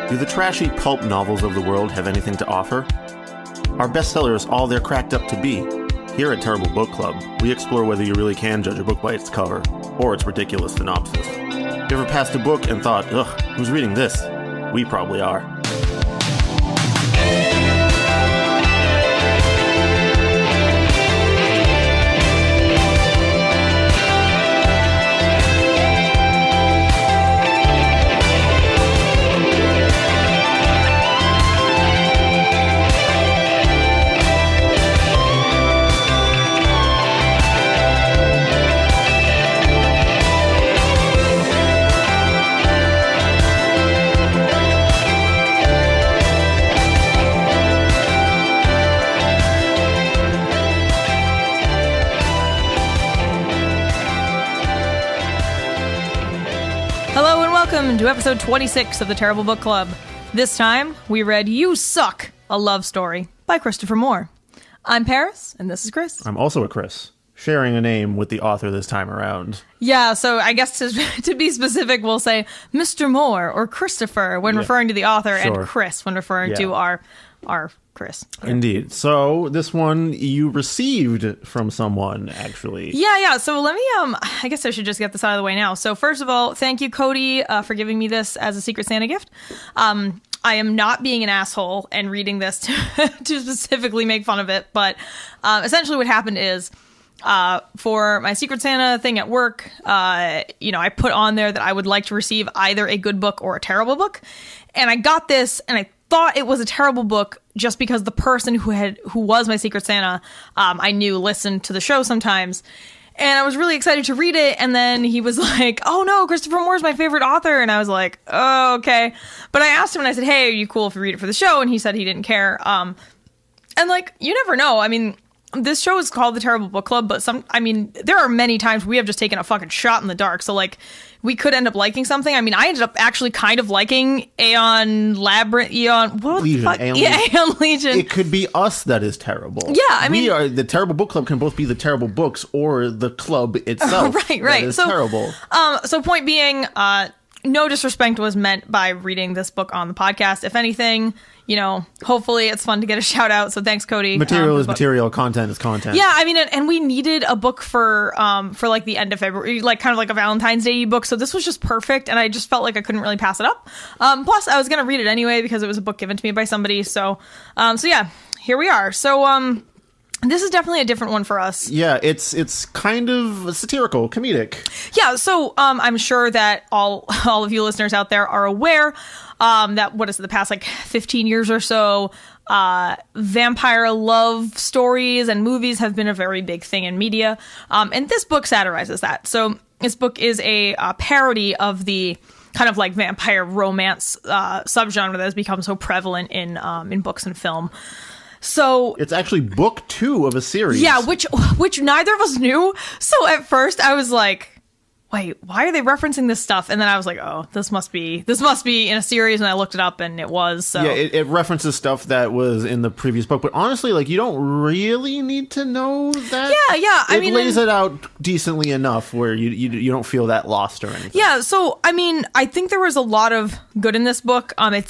Do the trashy pulp novels of the world have anything to offer? Are bestsellers all they're cracked up to be? Here at Terrible Book Club, we explore whether you really can judge a book by its cover, or its ridiculous synopsis. You ever passed a book and thought, ugh, who's reading this? We probably are. Welcome to episode 26 of the Terrible Book Club. This time, we read You Suck, a Love Story by Christopher Moore. I'm Paris, and this is Chris. I'm also a Chris, sharing a name with the author this time around. Yeah, so I guess to be specific, we'll say Mr. Moore or Christopher when referring to the author, and Chris when referring to our Chris. Indeed. So this one you received from someone, actually. Yeah. So let me, I guess I should just get this out of the way now. So first of all, thank you, Coty, for giving me this as a Secret Santa gift. I am not being an asshole and reading this to specifically make fun of it. But essentially what happened is, for my Secret Santa thing at work, I put on there that I would like to receive either a good book or a terrible book. And I got this and I thought it was a terrible book just because the person who was my Secret Santa, I knew listened to the show sometimes. And I was really excited to read it. And then he was like, oh no, Christopher Moore's my favorite author. And I was like, oh, okay. But I asked him and I said, hey, are you cool if we read it for the show? And he said he didn't care. And like, you never know. I mean, this show is called The Terrible Book Club, but there are many times we have just taken a fucking shot in the dark. So like, we could end up liking something. I mean, I ended up actually kind of liking Aeon Legion. It could be us that is terrible. Yeah, I mean, the Terrible Book Club can both be the terrible books or the club itself. Right. That is terrible. So point being, no disrespect was meant by reading this book on the podcast. If anything, hopefully it's fun to get a shout out. So thanks, Coty. Material is material. Content is content. Yeah, I mean, and we needed a book for like the end of February, like kind of like a Valentine's Day book. So this was just perfect, and I just felt like I couldn't really pass it up. Plus, I was gonna read it anyway because it was a book given to me by somebody. So yeah, here we are. So this is definitely a different one for us. Yeah, it's kind of satirical, comedic. Yeah, so I'm sure that all of you listeners out there are aware that the past like 15 years or so, vampire love stories and movies have been a very big thing in media. And this book satirizes that. So this book is a parody of the kind of like vampire romance subgenre that has become so prevalent in books and film. So it's actually book 2 of a series. Yeah, which neither of us knew. So at first I was like, wait, why are they referencing this stuff? And then I was like, oh, this must be in a series. And I looked it up and it was. So yeah, it references stuff that was in the previous book. But honestly, like, you don't really need to know that. Yeah. It lays it out decently enough where you don't feel that lost or anything. Yeah. So, I mean, I think there was a lot of good in this book. It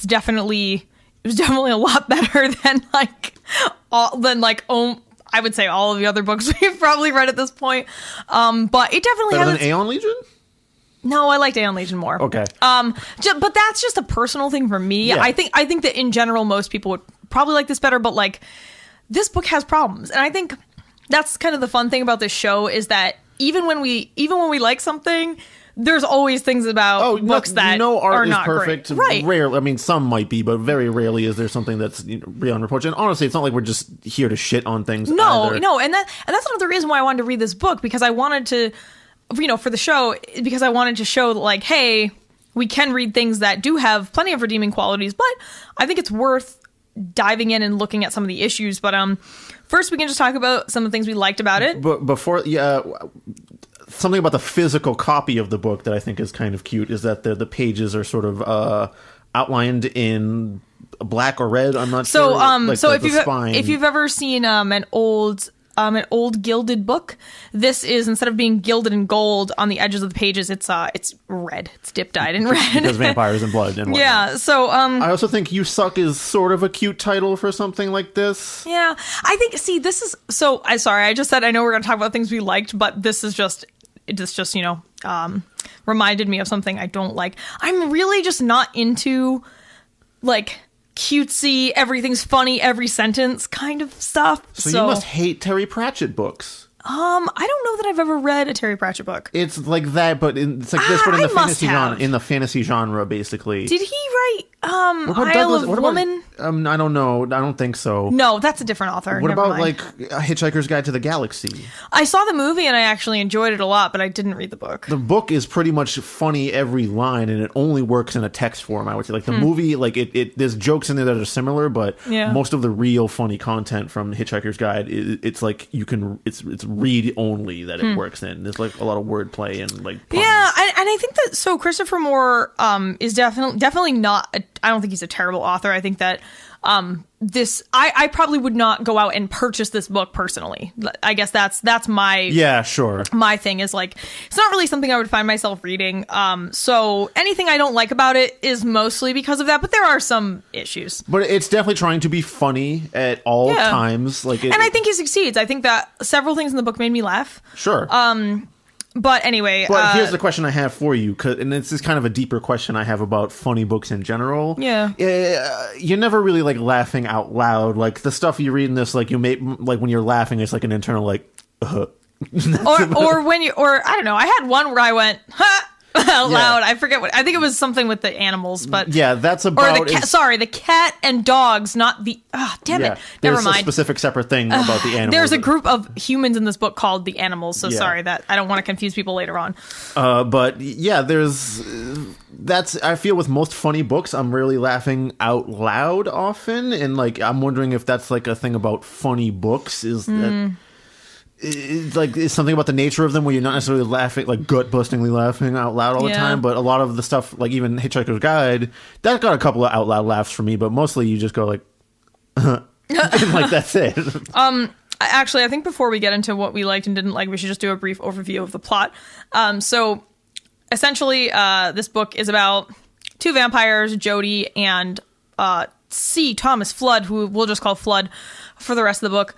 was definitely a lot better than I would say all of the other books we've probably read at this point. But it definitely better than Aeon Legion? No, I liked Aeon Legion more. Okay. But that's just a personal thing for me. Yeah. I think that in general most people would probably like this better, but like this book has problems. And I think that's kind of the fun thing about this show is that even when we like something, there's always things about books that are not perfect. Right. Rare. I mean, some might be, but very rarely is there something that's beyond reproach. And honestly, it's not like we're just here to shit on things. No. And that's another reason why I wanted to read this book, because I wanted to, for the show, because I wanted to show that, like, hey, we can read things that do have plenty of redeeming qualities, but I think it's worth diving in and looking at some of the issues. But first, we can just talk about some of the things we liked about it. But before, something about the physical copy of the book that I think is kind of cute is that the pages are sort of outlined in black or red. I'm not sure. So if you've ever seen an old an old gilded book. This is, instead of being gilded in gold on the edges of the pages, it's red. It's dip-dyed in red. Because vampires and blood and whatnot. Yeah, so... I also think You Suck is sort of a cute title for something like this. Yeah, I think, see, this is... So, I just said I know we're going to talk about things we liked, but this just, you know, reminded me of something I don't like. I'm really just not into, like... cutesy, everything's funny every sentence kind of stuff. So you must hate Terry Pratchett books. I don't know that I've ever read a Terry Pratchett book. It's like that, but it's like this, but in the fantasy genre. In the fantasy genre, basically. Did he write Isle of Woman? I don't know. I don't think so. No, that's a different author. What Never about mind. like Hitchhiker's Guide to the Galaxy? I saw the movie and I actually enjoyed it a lot, but I didn't read the book. The book is pretty much funny every line, and it only works in a text form. I would say, like the movie, like there's jokes in there that are similar, but most of the real funny content from Hitchhiker's Guide, it's like it's read only that it works in. There's like a lot of wordplay and like puns. Yeah, and I think that Christopher Moore is definitely not. I don't think he's a terrible author. I think that I probably would not go out and purchase this book personally. I guess that's my my thing is like it's not really something I would find myself reading. So anything I don't like about it is mostly because of that. But there are some issues. But it's definitely trying to be funny at all times. And I think he succeeds. I think that several things in the book made me laugh. Sure. But anyway... But here's the question I have for you, and this is kind of a deeper question I have about funny books in general. Yeah. You're never really, like, laughing out loud. Like, the stuff you read in this, like, like, when you're laughing, it's like an internal, like, or I don't know, I had one where I went, ha! out loud. I forget what. I think it was something with the animals, but yeah, that's about. Or the cat and dogs, not the. Damn it. Never mind. There's a specific separate thing about the animals. There's a group of humans in this book called the animals. So sorry that I don't want to confuse people later on. But yeah, that's. I feel with most funny books, I'm really laughing out loud often, and like I'm wondering if that's like a thing about funny books is that. It's something about the nature of them where you're not necessarily laughing, like gut-bustingly laughing out loud all the time, but a lot of the stuff, like even Hitchhiker's Guide, that got a couple of out loud laughs for me, but mostly you just go like, and like that's it. Actually, I think before we get into what we liked and didn't like, we should just do a brief overview of the plot. So essentially, this book is about two vampires, Jody and Thomas Flood, who we'll just call Flood for the rest of the book,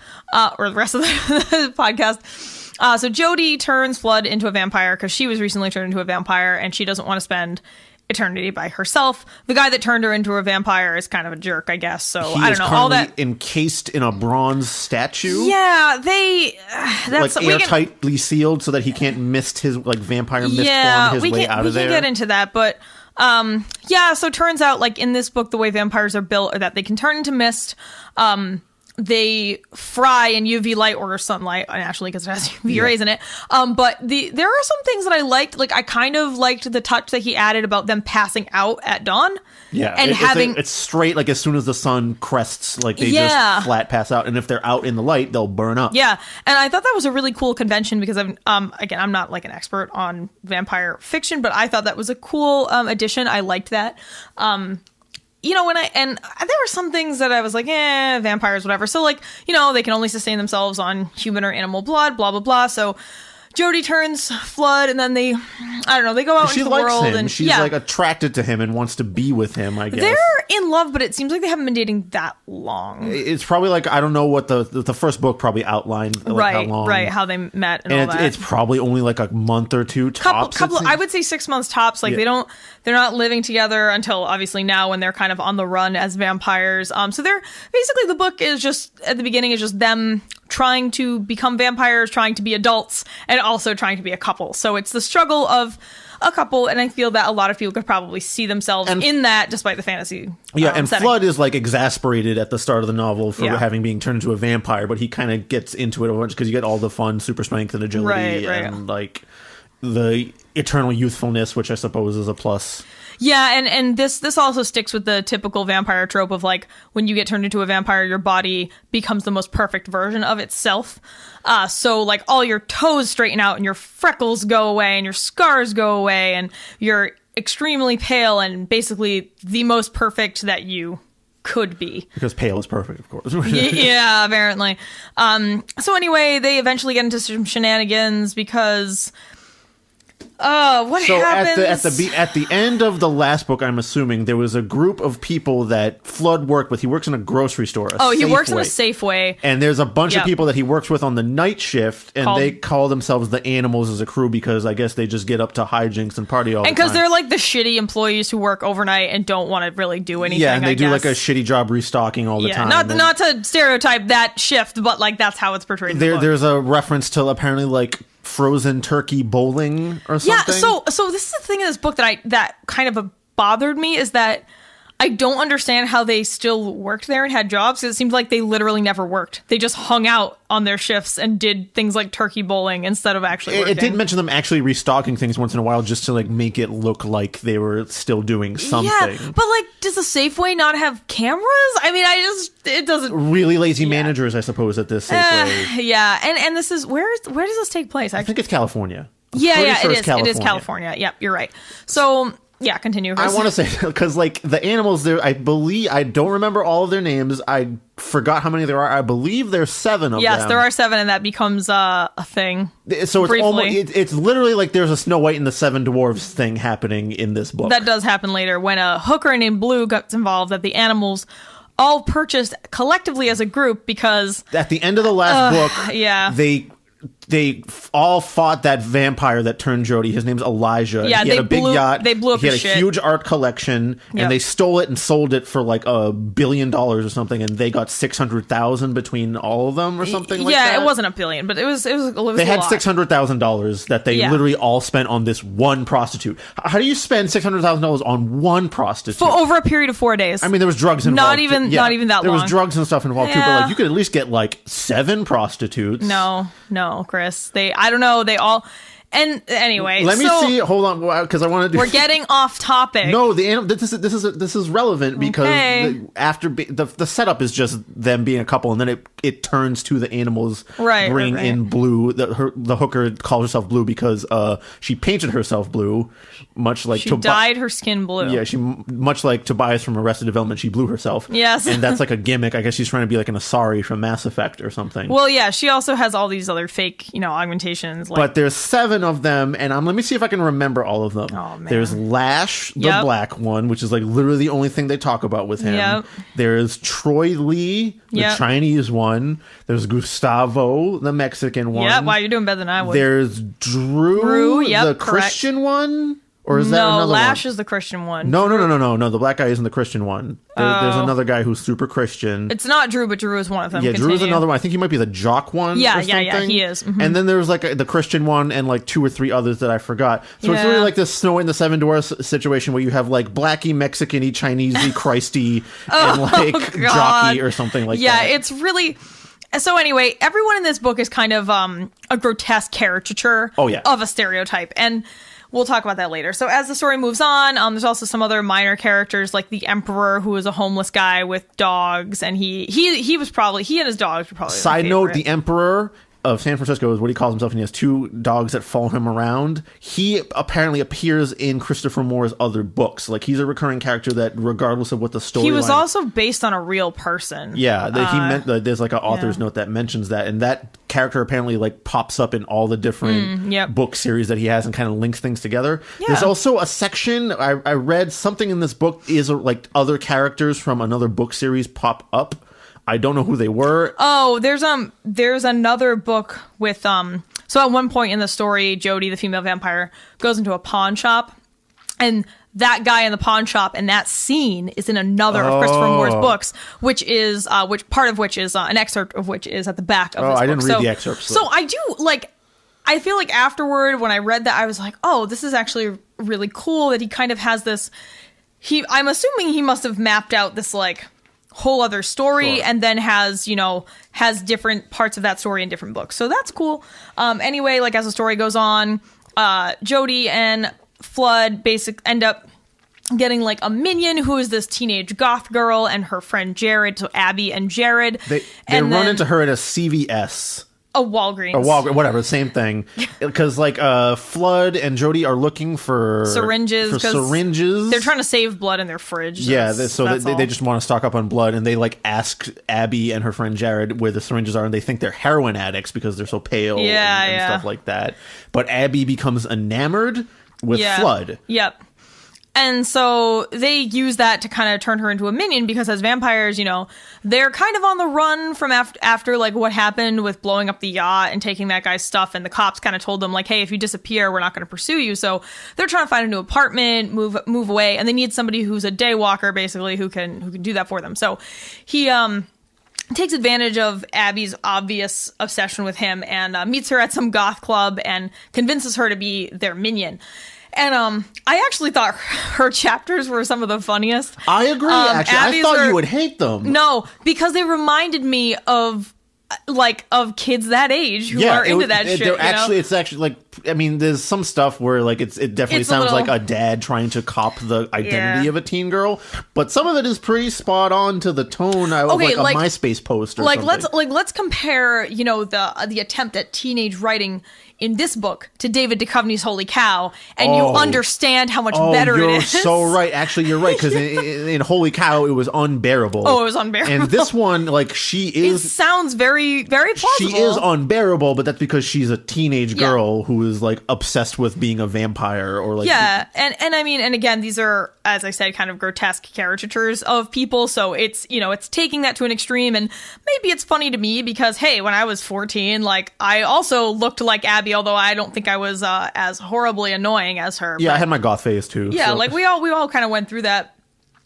or the rest of the podcast. So Jody turns Flood into a vampire because she was recently turned into a vampire and she doesn't want to spend eternity by herself. The guy that turned her into a vampire is kind of a jerk, I guess. So I don't know. All that encased in a bronze statue. Yeah, that's like airtightly sealed so that he can't mist his like vampire mist form his way out of there. We can get into that, but so it turns out like in this book the way vampires are built are that they can turn into mist. They fry in UV light or sunlight, naturally, because it has UV rays in it. But there are some things that I liked. Like, I kind of liked the touch that he added about them passing out at dawn. Yeah, and it's straight, like, as soon as the sun crests, like, they just flat pass out. And if they're out in the light, they'll burn up. Yeah, and I thought that was a really cool convention because, I'm not, like, an expert on vampire fiction, but I thought that was a cool addition. I liked that. You know, there were some things that I was like, vampires, whatever. So, like, you know, they can only sustain themselves on human or animal blood, blah, blah, blah. So Jody turns Flood, and then they go out into the world. Him. And she's like attracted to him and wants to be with him, I guess. They're in love, but it seems like they haven't been dating that long. It's probably like, I don't know what the first book probably outlined, like how long. Right, how they met and all that. It's probably only like a month or two tops. Couple, I would say 6 months tops. Like they're not living together until obviously now when they're kind of on the run as vampires. So they're basically, the book is just at the beginning is just them trying to become vampires, trying to be adults, and also trying to be a couple. So it's the struggle of a couple, and I feel that a lot of people could probably see themselves in that, despite the fantasy. And setting. Flood is like exasperated at the start of the novel for having being turned into a vampire, but he kind of gets into it a bunch because you get all the fun super strength and agility and like the eternal youthfulness, which I suppose is a plus. Yeah, and this also sticks with the typical vampire trope of like when you get turned into a vampire, your body becomes the most perfect version of itself. So like all your toes straighten out and your freckles go away and your scars go away and you're extremely pale and basically the most perfect that you could be. Because pale is perfect, of course. Yeah, apparently. So anyway, they eventually get into some shenanigans because what happens? At the end of the last book, I'm assuming there was a group of people that Flood worked with. He works in a grocery store. He works in a Safeway. And there's a bunch of people that he works with on the night shift, and they call themselves the Animals as a crew because I guess they just get up to hijinks and party all the time. And because they're like the shitty employees who work overnight and don't want to really do anything. Yeah, and they do like a shitty job restocking all the time. Not to stereotype that shift, but like that's how it's portrayed. There's a reference to apparently like frozen turkey bowling or something. Yeah, so this is the thing in this book that kind of bothered me is that I don't understand how they still worked there and had jobs. It seems like they literally never worked. They just hung out on their shifts and did things like turkey bowling instead of actually working. It did mention them actually restocking things once in a while just to like make it look like they were still doing something. Yeah, but like, does the Safeway not have cameras? I mean, it doesn't. Really lazy managers, I suppose, at this Safeway. Yeah, and this is where does this take place? I think it's California. It is. It is California. Yep, you're right. So. Yeah, continue. I want to say, because, like, the animals there, I don't remember all of their names. I forgot how many there are. I believe there's 7 of them. Yes, there are 7, and that becomes a thing. So it's literally like there's a Snow White and the 7 Dwarves thing happening in this book. That does happen later when a hooker named Blue gets involved that the animals all purchased collectively as a group because... At the end of the last book, they all fought that vampire that turned Jody. His name's Elijah. Yeah, he had a big yacht. They blew up his shit. He had a huge art collection, and they stole it and sold it for like $1 billion or something, and they got $600,000 between all of them or something like that. Yeah, it wasn't $1 billion, but it was they had $600,000 that they literally all spent on this one prostitute. How do you spend $600,000 on one prostitute? For over a period of 4 days. I mean, there was drugs involved. Not even that long. There was drugs and stuff involved too, but like you could at least get like 7 prostitutes. No, Chris. I don't know. They all. And anyway, let me see. Hold on, because I want to do. We're getting off topic. No, this is relevant because the setup is just them being a couple, and then it turns to the animals bring in Blue. The hooker calls herself Blue because she painted herself blue, much like she dyed her skin blue. Yeah, she much like Tobias from Arrested Development. She blew herself. Yes, and that's like a gimmick. I guess she's trying to be like an Asari from Mass Effect or something. Well, yeah, she also has all these other fake, augmentations. But there's 7 of them, and let me see if I can remember all of them. Oh, man. There's Lash, the black one, which is like literally the only thing they talk about with him. Yep. There's Troy Lee, the Chinese one. There's Gustavo, the Mexican one. Yeah, wow, you're doing better than I would. There's Drew, the Christian one. Or is that another Lash one? is the Christian one. No. The black guy isn't the Christian one. There's another guy who's super Christian. It's not Drew, but Drew is one of them. Yeah, Drew is another one. I think he might be the jock one. Yeah, he is. Mm-hmm. And then there's like the Christian one and like 2 or 3 others that I forgot. So it's really like this Snow White and the 7 Dwarfs situation where you have like blacky, Mexican-y, Chinese-y, Christy, and like jockey or something like that. Yeah, it's really... So anyway, everyone in this book is kind of a grotesque caricature of a stereotype. And... we'll talk about that later. So as the story moves on, there's also some other minor characters like the Emperor, who is a homeless guy with dogs, and he and his dogs were probably. Side note: the Emperor of San Francisco is what he calls himself, and he has 2 dogs that follow him around. He apparently appears in Christopher Moore's other books. Like, he's a recurring character that, regardless of what the story, he was also based on a real person. Yeah, there's like an author's note that mentions that, and that character apparently like pops up in all the different book series that he has and kind of links things together. Yeah. There's also a section I read something in this book is like other characters from another book series pop up. I don't know who they were. Oh, there's another book with so at one point in the story, Jody, the female vampire, goes into a pawn shop, and that guy in the pawn shop and that scene is in another of Christopher Moore's books, which is an excerpt of which is at the back of this book. I didn't read the excerpt. So I do I feel like afterward when I read that I was like, oh, this is actually really cool that he kind of has this. I'm assuming he must have mapped out this like whole other story and then has different parts of that story in different books. So that's cool. Anyway, like as the story goes on, Jody and Flood end up getting like a minion who is this teenage goth girl and her friend Jared, so Abby and Jared. They run into her at a CVS A Walgreens. Whatever, same thing. Because like Flood and Jody are looking for syringes. They're trying to save blood in their fridge. Yeah, they just want to stock up on blood, and they like ask Abby and her friend Jared where the syringes are, and they think they're heroin addicts because they're so pale and stuff like that. But Abby becomes enamored with Flood. Yep. And so they use that to kind of turn her into a minion, because as vampires, you know, they're kind of on the run from after like what happened with blowing up the yacht and taking that guy's stuff. And the cops kind of told them like, hey, if you disappear, we're not going to pursue you. So they're trying to find a new apartment, move away. And they need somebody who's a day walker, basically, who can do that for them. So he takes advantage of Abby's obvious obsession with him and meets her at some goth club and convinces her to be their minion. And I actually thought her chapters were some of the funniest. I agree, actually. I thought you would hate them. No, because they reminded me of kids that age who are into that shit. It's actually like, I mean, there's some stuff where like it definitely sounds like a dad trying to cop the identity of a teen girl, but some of it is pretty spot on to the tone of like a MySpace post or something. Let's compare, you know, the attempt at teenage writing in this book to David Duchovny's Holy Cow, and you understand how much better it is. You're so right. Actually, you're right, because in Holy Cow, it was unbearable. Oh, it was unbearable. And this one, like, it sounds very, very plausible. She is unbearable, but that's because she's a teenage girl who is, like, obsessed with being a vampire, or, like... Yeah, and I mean, and again, these are, as I said, kind of grotesque caricatures of people, so it's, you know, it's taking that to an extreme, and maybe it's funny to me because, hey, when I was 14, like, I also looked like Abby, although I don't think I was as horribly annoying as her. Yeah, I had my goth phase too. Yeah, so. Like we all kind of went through that.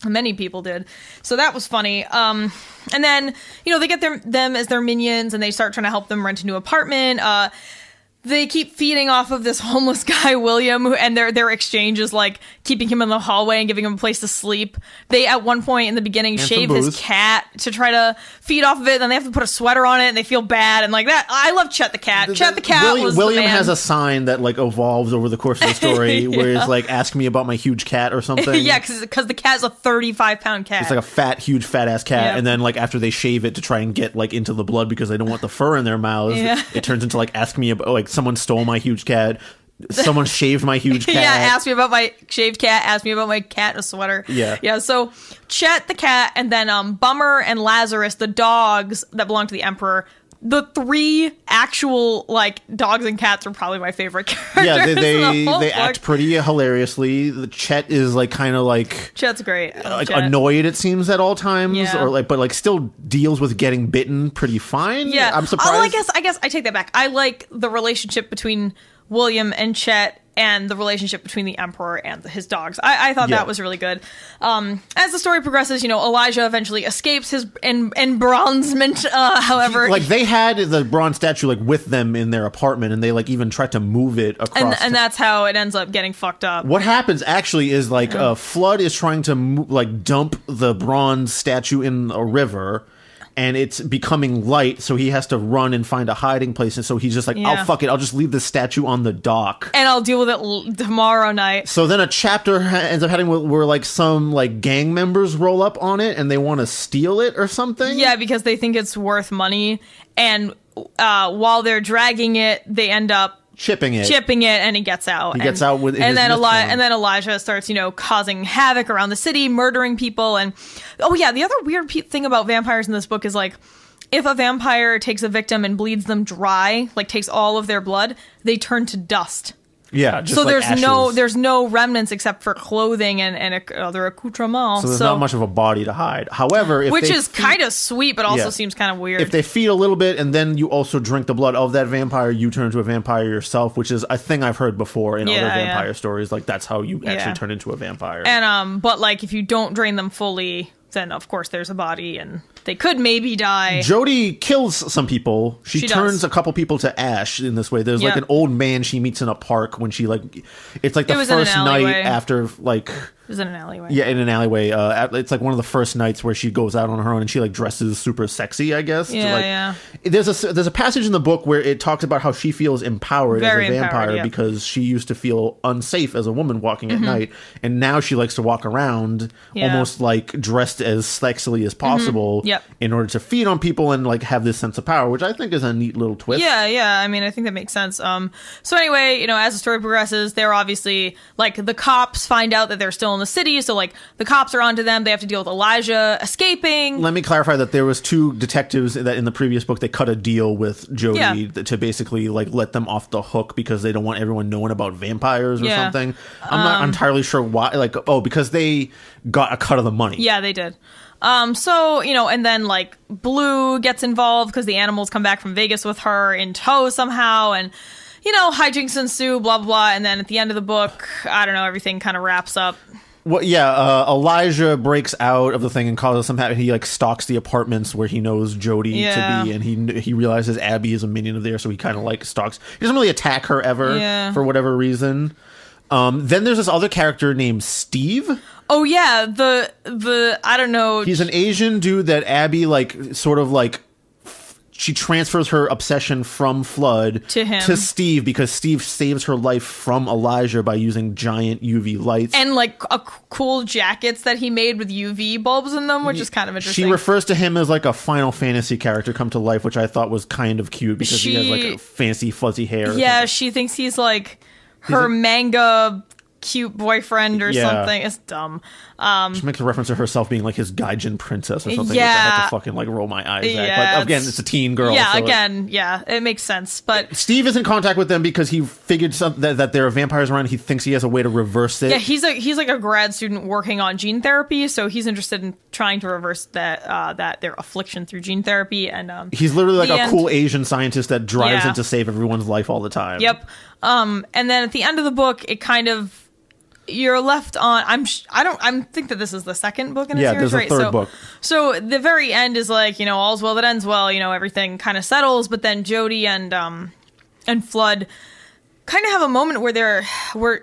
Many people did. So that was funny. And then, you know, they get them as their minions, and they start trying to help them rent a new apartment. They keep feeding off of this homeless guy, William, and their exchange is like keeping him in the hallway and giving him a place to sleep. They, at one point in the beginning, shave his cat to try to feed off of it. Then they have to put a sweater on it, and they feel bad and like that. I love Chet the cat. Chet the cat was William the man. has a sign that like evolves over the course of the story where it's like, ask me about my huge cat or something. Yeah, because the cat's a 35-pound cat. It's like a huge fat ass cat, and then like after they shave it to try and get like into the blood because they don't want the fur in their mouths, it turns into like, ask me about, like, someone stole my huge cat. Someone shaved my huge cat. Yeah, ask me about my shaved cat. Ask me about my cat in a sweater. Yeah. So Chet the cat, and then Bummer and Lazarus, the dogs that belong to the Emperor. The three actual like dogs and cats are probably my favorite characters. Yeah, they act pretty hilariously. The Chet is like kind of like Chet's great. Like Chet. Annoyed, it seems, at all times, or like, but like still deals with getting bitten pretty fine. Yeah, I'm surprised. Oh, I guess I take that back. I like the relationship between William and Chet, and the relationship between the Emperor and his dogs. I thought that was really good. As the story progresses, you know, Elijah eventually escapes his embronzement. However, like they had the bronze statue like with them in their apartment, and they like even tried to move it across. And that's how it ends up getting fucked up. What happens actually is like Flood is trying to like dump the bronze statue in a river. And it's becoming light, so he has to run and find a hiding place. And so he's just like, oh, fuck it, I'll just leave the statue on the dock. And I'll deal with it tomorrow night. So then a chapter ends up happening where like some like gang members roll up on it and they want to steal it or something. Yeah, because they think it's worth money. And while they're dragging it, they end up chipping it, and he gets out. He gets out with, and then Elijah starts, you know, causing havoc around the city, murdering people. And the other weird thing about vampires in this book is like, if a vampire takes a victim and bleeds them dry, like takes all of their blood, they turn to dust. Yeah, just so like there's no remnants except for clothing and other accoutrements. So there's not much of a body to hide. However, which is kind of sweet, but also seems kind of weird. If they feed a little bit and then you also drink the blood of that vampire, you turn into a vampire yourself, which is a thing I've heard before in other vampire stories. Like that's how you actually turn into a vampire. And but like if you don't drain them fully, then of course there's a body and they could maybe die. Jody kills some people. She turns a couple people to ash in this way. There's like an old man she meets in a park when she like, it's like the first night after like It was in an alleyway. Yeah, in an alleyway. It's like one of the first nights where she goes out on her own and she like dresses super sexy, I guess. Yeah. There's a passage in the book where it talks about how she feels empowered Very as a vampire empowered, yeah. because she used to feel unsafe as a woman walking at night, and now she likes to walk around almost like dressed as sexily as possible in order to feed on people and like have this sense of power, which I think is a neat little twist. Yeah. I mean, I think that makes sense. So anyway, you know, as the story progresses, they're obviously like the cops find out that they're still in the city, so like the cops are onto them. They have to deal with Elijah escaping. Let me clarify that there was 2 detectives that in the previous book they cut a deal with Jody to basically like let them off the hook because they don't want everyone knowing about vampires or something. I'm not entirely sure why. Like, because they got a cut of the money. Yeah, they did. So, you know, and then like Blue gets involved because the animals come back from Vegas with her in tow somehow, and you know, hijinks ensue, blah, blah, blah. And then at the end of the book, I don't know, everything kind of wraps up. Well, yeah, Elijah breaks out of the thing and causes some he like stalks the apartments where he knows Jody to be, and he realizes Abby is a minion of theirs, so he kind of like stalks. He doesn't really attack her ever for whatever reason. Then there's this other character named Steve. Oh yeah, the I don't know. He's an Asian dude that Abby like sort of like she transfers her obsession from Flood to Steve because Steve saves her life from Elijah by using giant UV lights. And like cool jackets that he made with UV bulbs in them, which is kind of interesting. She refers to him as like a Final Fantasy character come to life, which I thought was kind of cute because he has like a fancy fuzzy hair. Yeah, she thinks he's like her manga cute boyfriend or something. It's dumb. She makes a reference to herself being like his Gaijin princess or something, which I had to fucking like roll my eyes at. But again, it's a teen girl. Yeah, so it makes sense. But Steve is in contact with them because he figured that there are vampires around. He thinks he has a way to reverse it. Yeah, he's like a grad student working on gene therapy, so he's interested in trying to reverse that their affliction through gene therapy. And he's literally like a cool Asian scientist that drives in to save everyone's life all the time. Yep. And then at the end of the book, it kind of you're left on. I think that this is the second book in the series, there's a third book. So the very end is like, you know, all's well that ends well. You know, everything kind of settles, but then Jody and Flood kind of have a moment where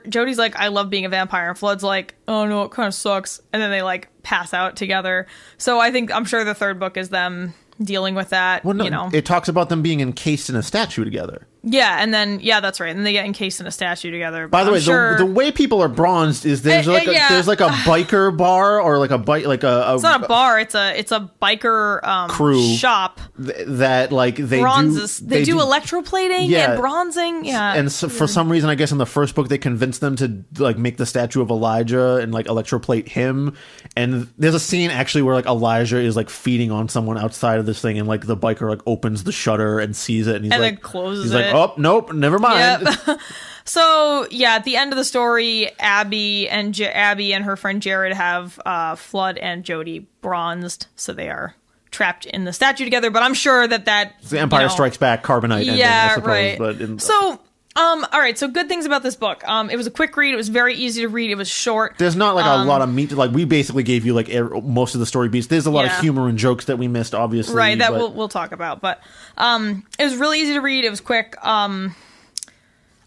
Jody's like, I love being a vampire, and Flood's like, oh no, it kind of sucks, and then they like pass out together. So I'm sure the third book is them dealing with that. Well, no, you know, it talks about them being encased in a statue together. Yeah, and then that's right, and they get encased in a statue together. By the way, the way people are bronzed is there's like a biker bar or like a bike like a. It's not a bar. It's a biker crew shop that like they bronzes. They do electroplating and bronzing. Yeah, and so, for some reason, I guess in the first book they convinced them to like make the statue of Elijah and like electroplate him. And there's a scene actually where like Elijah is like feeding on someone outside of this thing, and like the biker like opens the shutter and sees it, and he's then closes it. Like, oh, nope, never mind. Yep. So, yeah, at the end of the story, Abby and her friend Jared have Flood and Jody bronzed, so they are trapped in the statue together. But I'm sure that it's the Empire Strikes Back carbonite ending, I suppose. Right. But all right, so good things about this book. It was a quick read. It was very easy to read. It was short. There's not like a lot of meat. Like we basically gave you like most of the story beats. There's a lot of humor and jokes that we missed, obviously. Right, that we'll talk about. But it was really easy to read. It was quick. I've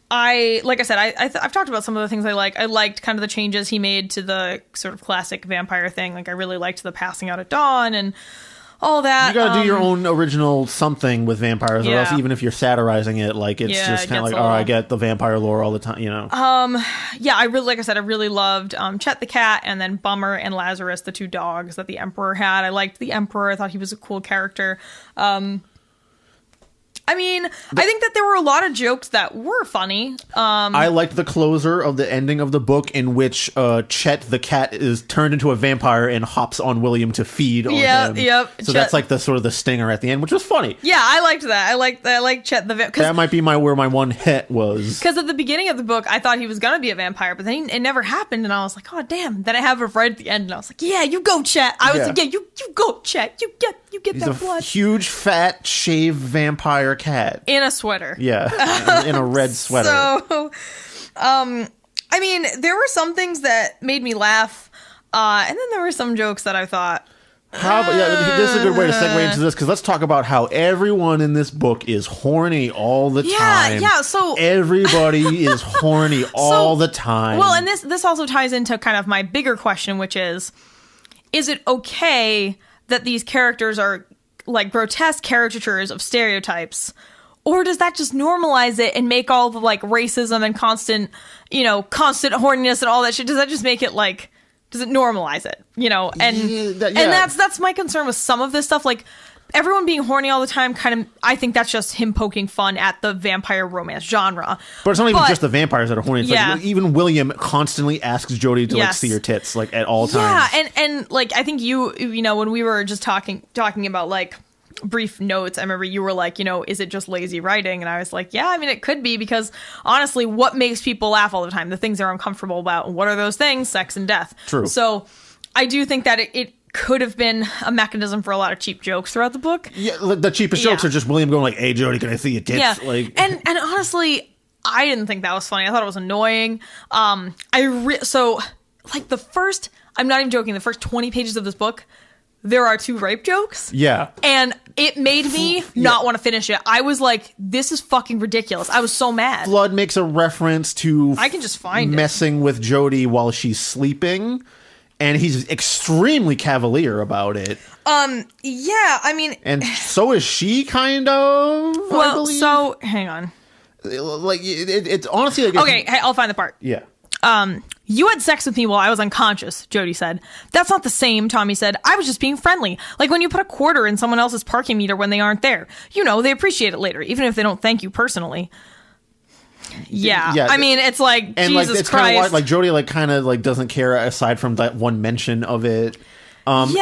talked about some of the things I like. I liked kind of the changes he made to the sort of classic vampire thing. Like I really liked the passing out at dawn and all that. You gotta do your own original something with vampires, or else even if you're satirizing it, like it's just kind of like, I get the vampire lore all the time, you know. I really loved Chet the cat, and then Bummer and Lazarus, the two dogs that the Emperor had. I liked the Emperor. I thought he was a cool character. I think that there were a lot of jokes that were funny. I liked the closer of the ending of the book in which Chet the cat is turned into a vampire and hops on William to feed on him. Yep. So that's like the sort of the stinger at the end, which was funny. Yeah, I liked that. I liked Chet the vampire. That might be where my one hit was. Because at the beginning of the book, I thought he was gonna be a vampire, but then it never happened, and I was like, oh damn. Then I have it right at the end, and I was like, yeah, you go, Chet. I was like, yeah, you go, Chet. You get He's that blood. Huge, fat, shaved vampire cat in a sweater. Yeah, in a red sweater. So, there were some things that made me laugh, and then there were some jokes that I thought This is a good way to segue into this, because let's talk about how everyone in this book is horny all the time. Yeah, so... Everybody is horny all the time. Well, and this also ties into kind of my bigger question, which is it okay that these characters are, like, grotesque caricatures of stereotypes? Or does that just normalize it and make all the, like, racism and constant horniness and all that shit? Does that just make it, like... Does it normalize it, and that's my concern with some of this stuff. Like, everyone being horny all the time, kind of, I think that's just him poking fun at the vampire romance genre. But it's not even just the vampires that are horny. It's like, even William constantly asks Jodie to like see her tits, like, at all times. Yeah, and like, I think you when we were just talking about, like, brief notes, I remember you were like, is it just lazy writing? And I was like, yeah, I mean, it could be, because honestly, what makes people laugh all the time? The things they're uncomfortable about. And what are those things? Sex and death. True. So I do think that it could have been a mechanism for a lot of cheap jokes throughout the book. Yeah, the cheapest jokes are just William going like, hey, Jodie, can I see your tits? Yeah. Like, and honestly, I didn't think that was funny. I thought it was annoying. So like the first, I'm not even joking, the first 20 pages of this book, there are 2 rape jokes. Yeah. And it made me not want to finish it. I was like, this is fucking ridiculous. I was so mad. Flood makes a reference to I can just find messing with Jodie while she's sleeping, and he's extremely cavalier about it. Yeah, I mean... And so is she, kind of, I believe. So, hang on. Like, it's honestly... Like, okay, I'll find the part. Yeah. You had sex with me while I was unconscious, Jodie said. That's not the same, Tommy said. I was just being friendly. Like when you put a quarter in someone else's parking meter when they aren't there. They appreciate it later, even if they don't thank you personally. Yeah. I mean, it's like, and Jesus like, it's Christ. Kind of like Jodie like kind of like doesn't care aside from that one mention of it. And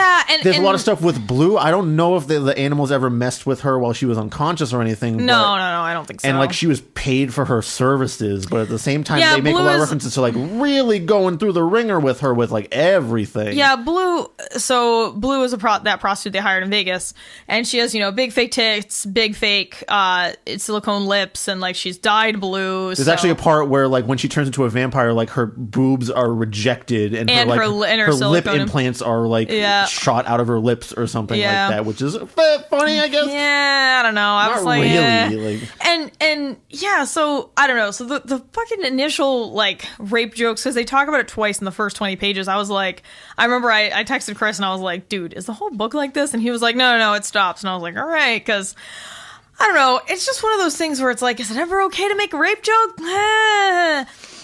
there's a lot of stuff with Blue. I don't know if the animals ever messed with her while she was unconscious or anything. No, I don't think so. And like she was paid for her services, but at the same time, they make a lot of references to like really going through the ringer with her with like everything. Yeah, Blue. So Blue is that prostitute they hired in Vegas, and she has big fake tits, big fake silicone lips, and like she's dyed blue. There's actually a part where like when she turns into a vampire, like her boobs are rejected, and her lip implants are like. Shot out of her lips or something like that, which is funny, I guess. Yeah, I don't know. I was like, really. And yeah, so I don't know. So the fucking initial like rape jokes, because they talk about it twice in the first 20 pages. I was like, I remember I texted Chris and I was like, dude, is the whole book like this? And he was like, no, it stops. And I was like, all right, because I don't know. It's just one of those things where it's like, is it ever okay to make a rape joke?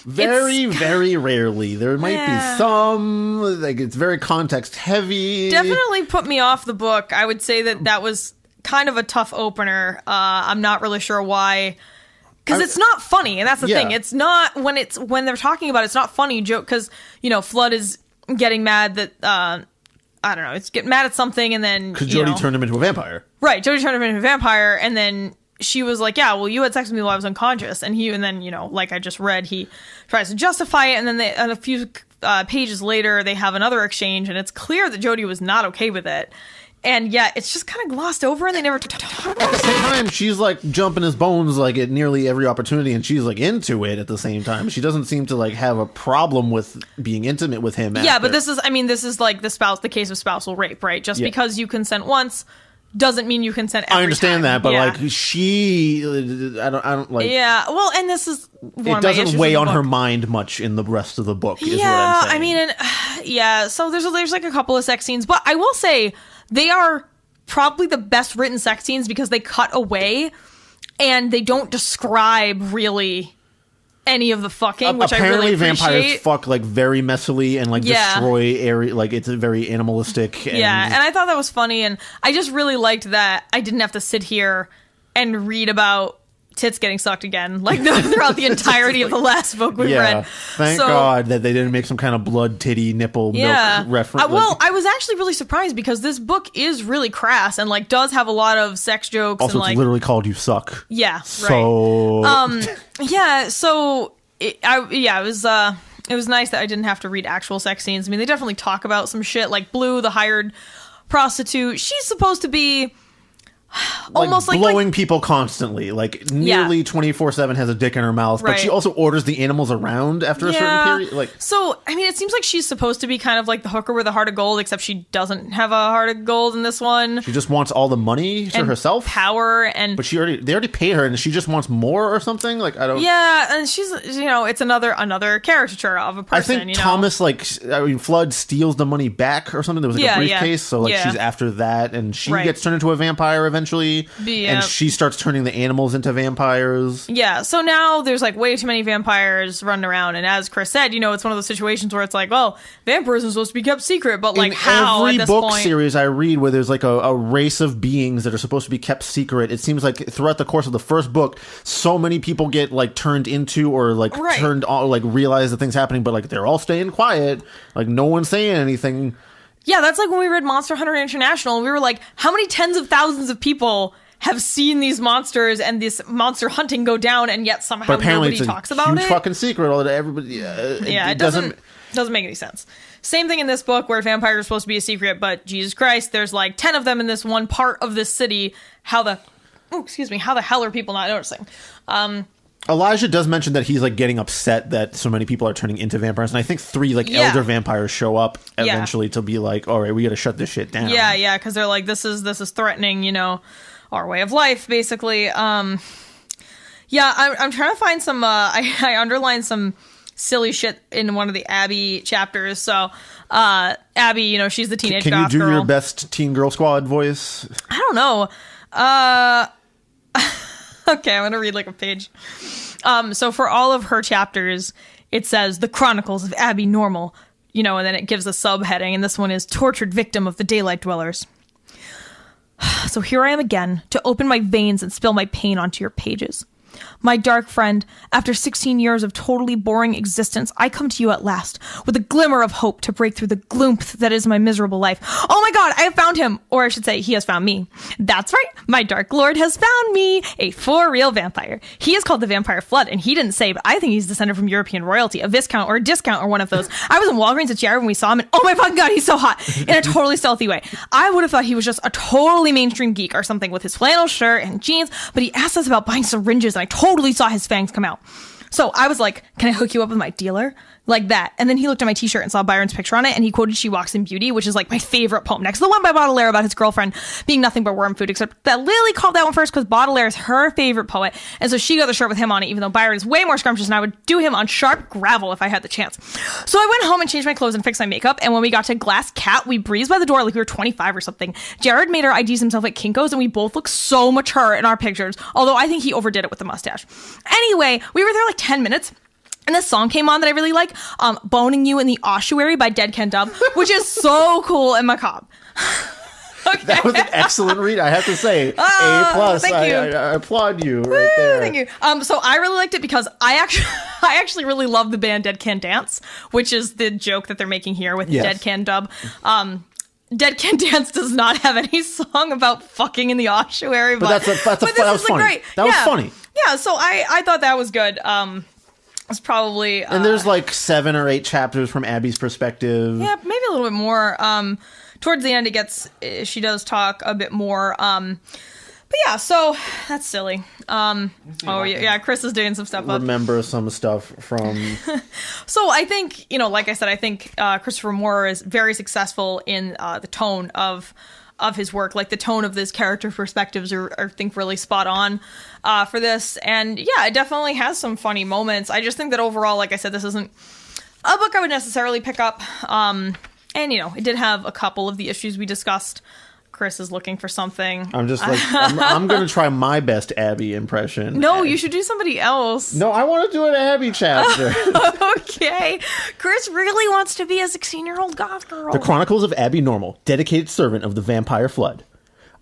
Very rarely. There might be some, like, it's very context heavy. Definitely put me off the book. I would say that was kind of a tough opener. I'm not really sure why. Because it's not funny, and that's the thing. It's not, when they're talking about it's not funny joke, because, Flood is getting mad that, I don't know, it's getting mad at something, and then, because Jodie turned him into a vampire. Right, Jodie turned him into a vampire, and then she was like, yeah, well, you had sex with me while I was unconscious. And then, like I just read, he tries to justify it. And then a few pages later, they have another exchange. And it's clear that Jodie was not okay with it. And yeah, it's just kind of glossed over and they never talk about it. At the same time, she's like jumping his bones like at nearly every opportunity. And she's like into it at the same time. She doesn't seem to like have a problem with being intimate with him. Yeah, but this is like the case of spousal rape, right? Just because you consent once doesn't mean you consent every time. I understand that, but like I don't like. Yeah, well, and this is one it doesn't weigh on her mind much in the rest of the book. Is what I'm saying. I mean, so there's like a couple of sex scenes, but I will say they are probably the best written sex scenes because they cut away and they don't describe really any of the fucking, which apparently I really appreciate. Vampires fuck like very messily and like destroy area, like it's very animalistic. And and I thought that was funny, and I just really liked that I didn't have to sit here and read about tits getting sucked again, like throughout the entirety of the last book we've read. Thank God that they didn't make some kind of blood titty nipple milk reference. Well, I was actually really surprised because this book is really crass and like does have a lot of sex jokes. Also, and, like, it's literally called "You Suck." Yeah. So. So it was nice that I didn't have to read actual sex scenes. I mean, they definitely talk about some shit like Blue, the hired prostitute. She's supposed to be almost like blowing people constantly, like nearly 24/7 has a dick in her mouth, but she also orders the animals around after a certain period. Like, so I mean, it seems like she's supposed to be kind of like the hooker with a heart of gold, except she doesn't have a heart of gold in this one. She just wants all the money to herself, power, and but they already paid her, and she just wants more or something. Like, I don't. Yeah, and she's it's another caricature of a person. I think Thomas Flood steals the money back or something. There was like a briefcase, so she's after that, and she gets turned into a vampire eventually, and she starts turning the animals into vampires. Yeah, so now there's like way too many vampires running around, and as Chris said, it's one of those situations where it's like, well, vampirism is supposed to be kept secret, but like how every at this book point? Series I read where there's like a race of beings that are supposed to be kept secret, it seems like throughout the course of the first book, so many people get like turned into or like turned on, like realize the thing's happening, but like they're all staying quiet, like no one's saying anything. Yeah, that's like when we read Monster Hunter International, and we were like, how many tens of thousands of people have seen these monsters and this monster hunting go down, and yet somehow nobody talks about it? It's a huge fucking secret. All that everybody. It doesn't make any sense. Same thing in this book where vampires are supposed to be a secret, but Jesus Christ, there's like 10 of them in this one part of this city. How the hell are people not noticing? Elijah does mention that he's like getting upset that so many people are turning into vampires, and I think 3 elder vampires show up eventually to be like, all right, we got to shut this shit down. Yeah, because they're like, this is threatening, our way of life, basically. I'm trying to find some. I underlined some silly shit in one of the Abby chapters. So Abby, she's the teenage goth girl. Can you do your best Teen Girl Squad voice? I don't know. Okay, I'm gonna read like a page. So for all of her chapters, it says The Chronicles of Abby Normal, and then it gives a subheading, and this one is Tortured Victim of the Daylight Dwellers. So here I am again, to open my veins and spill my pain onto your pages. My dark friend, after 16 years of totally boring existence, I come to you at last, with a glimmer of hope to break through the gloom that is my miserable life. Oh my god, I have found him! Or I should say, he has found me. That's right, my dark lord has found me, a for-real vampire. He is called the Vampire Flood, and he didn't say, but I think he's descended from European royalty, a viscount or a discount or one of those. I was in Walgreens at Jared when we saw him, and oh my fucking god, he's so hot! In a totally stealthy way. I would have thought he was just a totally mainstream geek or something with his flannel shirt and jeans, but he asked us about buying syringes, and I totally saw his fangs come out. So I was like, can I hook you up with my dealer? Like that. And then he looked at my t-shirt and saw Byron's picture on it, and he quoted She Walks in Beauty, which is like my favorite poem, next to the one by Baudelaire about his girlfriend being nothing but worm food, except that Lily called that one first because Baudelaire is her favorite poet, and so she got the shirt with him on it, even though Byron is way more scrumptious, and I would do him on sharp gravel if I had the chance. So I went home and changed my clothes and fixed my makeup, and when we got to Glass Cat, we breezed by the door like we were 25 or something. Jared made our IDs himself at Kinko's, and we both looked so mature in our pictures, although I think he overdid it with the mustache. Anyway, we were there like 10 minutes, and this song came on that I really like, Boning You in the Ossuary by Dead Can Dub, which is so cool and macabre. Okay. That was an excellent read, I have to say. A+. Thank you. I applaud you right there. Thank you. So I really liked it because I actually really love the band Dead Can Dance, which is the joke that they're making here with Dead Can Dub. Dead Can Dance does not have any song about fucking in the ossuary, but that was funny. That was funny. Yeah, so I thought that was good. It's probably and there's like 7 or 8 chapters from Abby's perspective. Yeah, maybe a little bit more. Towards the end, she does talk a bit more. But yeah, so that's silly. Chris is doing some stuff. Remember some stuff from. So I think like I said, I think Christopher Moore is very successful in the tone of his work. Like the tone of this character perspectives are I think really spot on for this. And yeah, it definitely has some funny moments. I just think that overall, like I said, this isn't a book I would necessarily pick up. And it did have a couple of the issues we discussed. Chris is looking for something. I'm just like, I'm going to try my best Abby impression. No, you should do somebody else. No, I want to do an Abby chapter. Okay. Chris really wants to be a 16-year-old goth girl. The Chronicles of Abby Normal, dedicated servant of the Vampire Flood.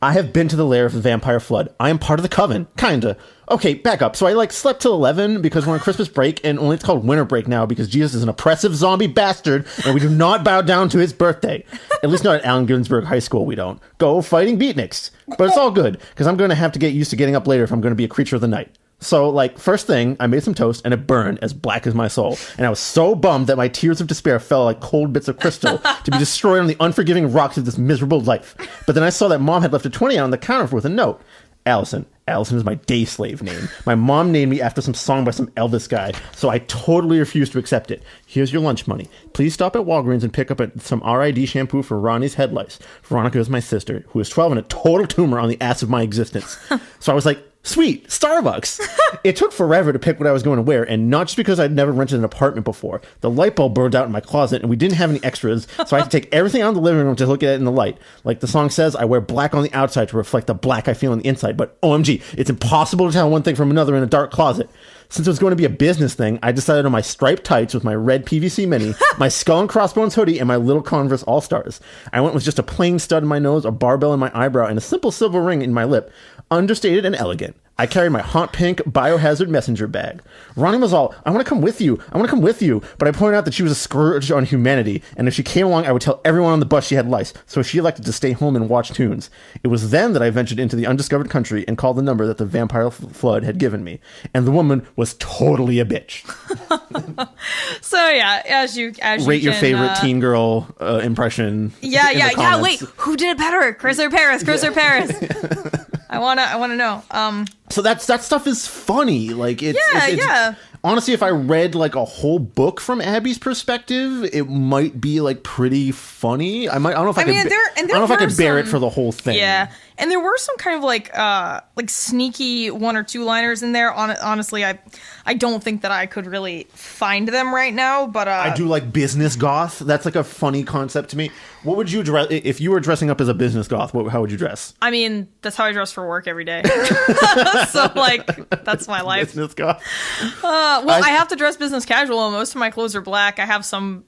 I have been to the lair of the Vampire Flood. I am part of the coven. Kinda. Okay, back up. So I slept till 11 because we're on Christmas break, and only it's called winter break now because Jesus is an oppressive zombie bastard, and we do not bow down to his birthday. At least not at Allen Ginsberg High School, we don't. Go fighting beatniks. But it's all good, because I'm going to have to get used to getting up later if I'm going to be a creature of the night. So, like, first thing, I made some toast, and it burned as black as my soul. And I was so bummed that my tears of despair fell like cold bits of crystal to be destroyed on the unforgiving rocks of this miserable life. But then I saw that Mom had left a 20 on the counter with a note. Allison. Allison is my day slave name. My mom named me after some song by some Elvis guy, so I totally refused to accept it. Here's your lunch money. Please stop at Walgreens and pick up some RID shampoo for Ronnie's head lice. Veronica is my sister, who is 12 and a total tumor on the ass of my existence. So I was like, sweet, Starbucks. It took forever to pick what I was going to wear, and not just because I'd never rented an apartment before. The light bulb burned out in my closet, and we didn't have any extras, so I had to take everything out of the living room to look at it in the light. Like the song says, I wear black on the outside to reflect the black I feel on the inside, but OMG, it's impossible to tell one thing from another in a dark closet. Since it was going to be a business thing, I decided on my striped tights with my red PVC mini, my skull and crossbones hoodie, and my little Converse All-Stars. I went with just a plain stud in my nose, a barbell in my eyebrow, and a simple silver ring in my lip. Understated and elegant. I carried my hot pink biohazard messenger bag. Ronnie was all, I want to come with you. I want to come with you. But I pointed out that she was a scourge on humanity, and if she came along, I would tell everyone on the bus she had lice, so she elected to stay home and watch tunes. It was then that I ventured into the undiscovered country and called the number that the vampire flood had given me. And the woman was totally a bitch. So yeah, as you rate your favorite teen girl impression. Yeah. Wait, who did it better? Chris or Paris? Or Paris? I wanna know. So that stuff is funny. Like it's honestly, if I read like a whole book from Abby's perspective, it might be like pretty funny. I don't know if I could bear it for the whole thing. Yeah. And there were some kind of like sneaky one or two liners in there. Honestly, I don't think that I could really find them right now, but I do like business goth. That's like a funny concept to me. What would you dress if you were dressing up as a business goth? How would you dress? I mean, that's how I dress for work every day. So like, that's my life. Business goth. I have to dress business casual. Most of my clothes are black. I have some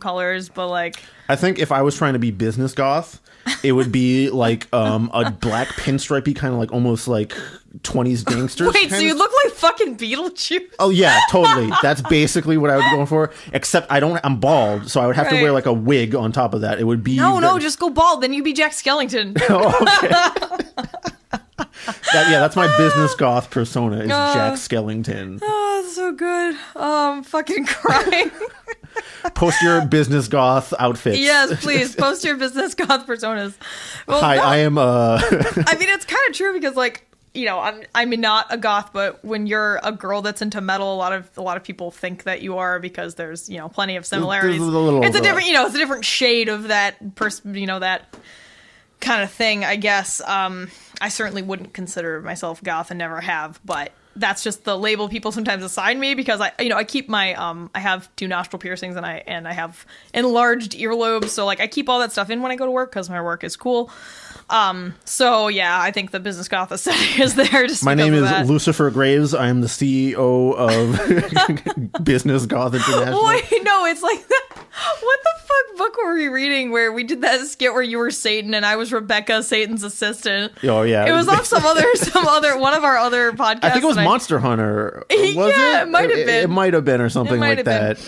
colors, but like, I think if I was trying to be business goth, it would be like a black pinstripey kind of like almost like 20s gangsters. Wait, so you look like fucking Beetlejuice? Oh yeah, totally. That's basically what I would be going for. Except I'm bald, so I would have to wear like a wig on top of that. It would be no, just go bald. Then you'd be Jack Skellington. Oh, okay. That's my business goth persona is Jack Skellington. Oh, that's so good. I'm fucking crying. Post your business goth outfits. Yes, please. Post your business goth personas. Well, Hi, no. I am I mean, it's kind of true because like, you know, I'm not a goth, but when you're a girl that's into metal, a lot of people think that you are because there's, you know, plenty of similarities. It's a different, it's a different shade of that person, that kind of thing, I guess. I certainly wouldn't consider myself goth and never have, but that's just the label people sometimes assign me because I keep my I have 2 nostril piercings and I have enlarged earlobes, so like I keep all that stuff in when I go to work because my work is cool. So yeah, I think the business goth aesthetic is there. Just my name is Lucifer Graves. I am the CEO of Business Goth International. Wait, no, it's like what the fuck book were we reading where we did that skit where you were Satan and I was Rebecca, Satan's assistant? Oh yeah, it was off some other one of our other podcasts. I think it was Monster Hunter. Was it might have been. It might have been or something like that.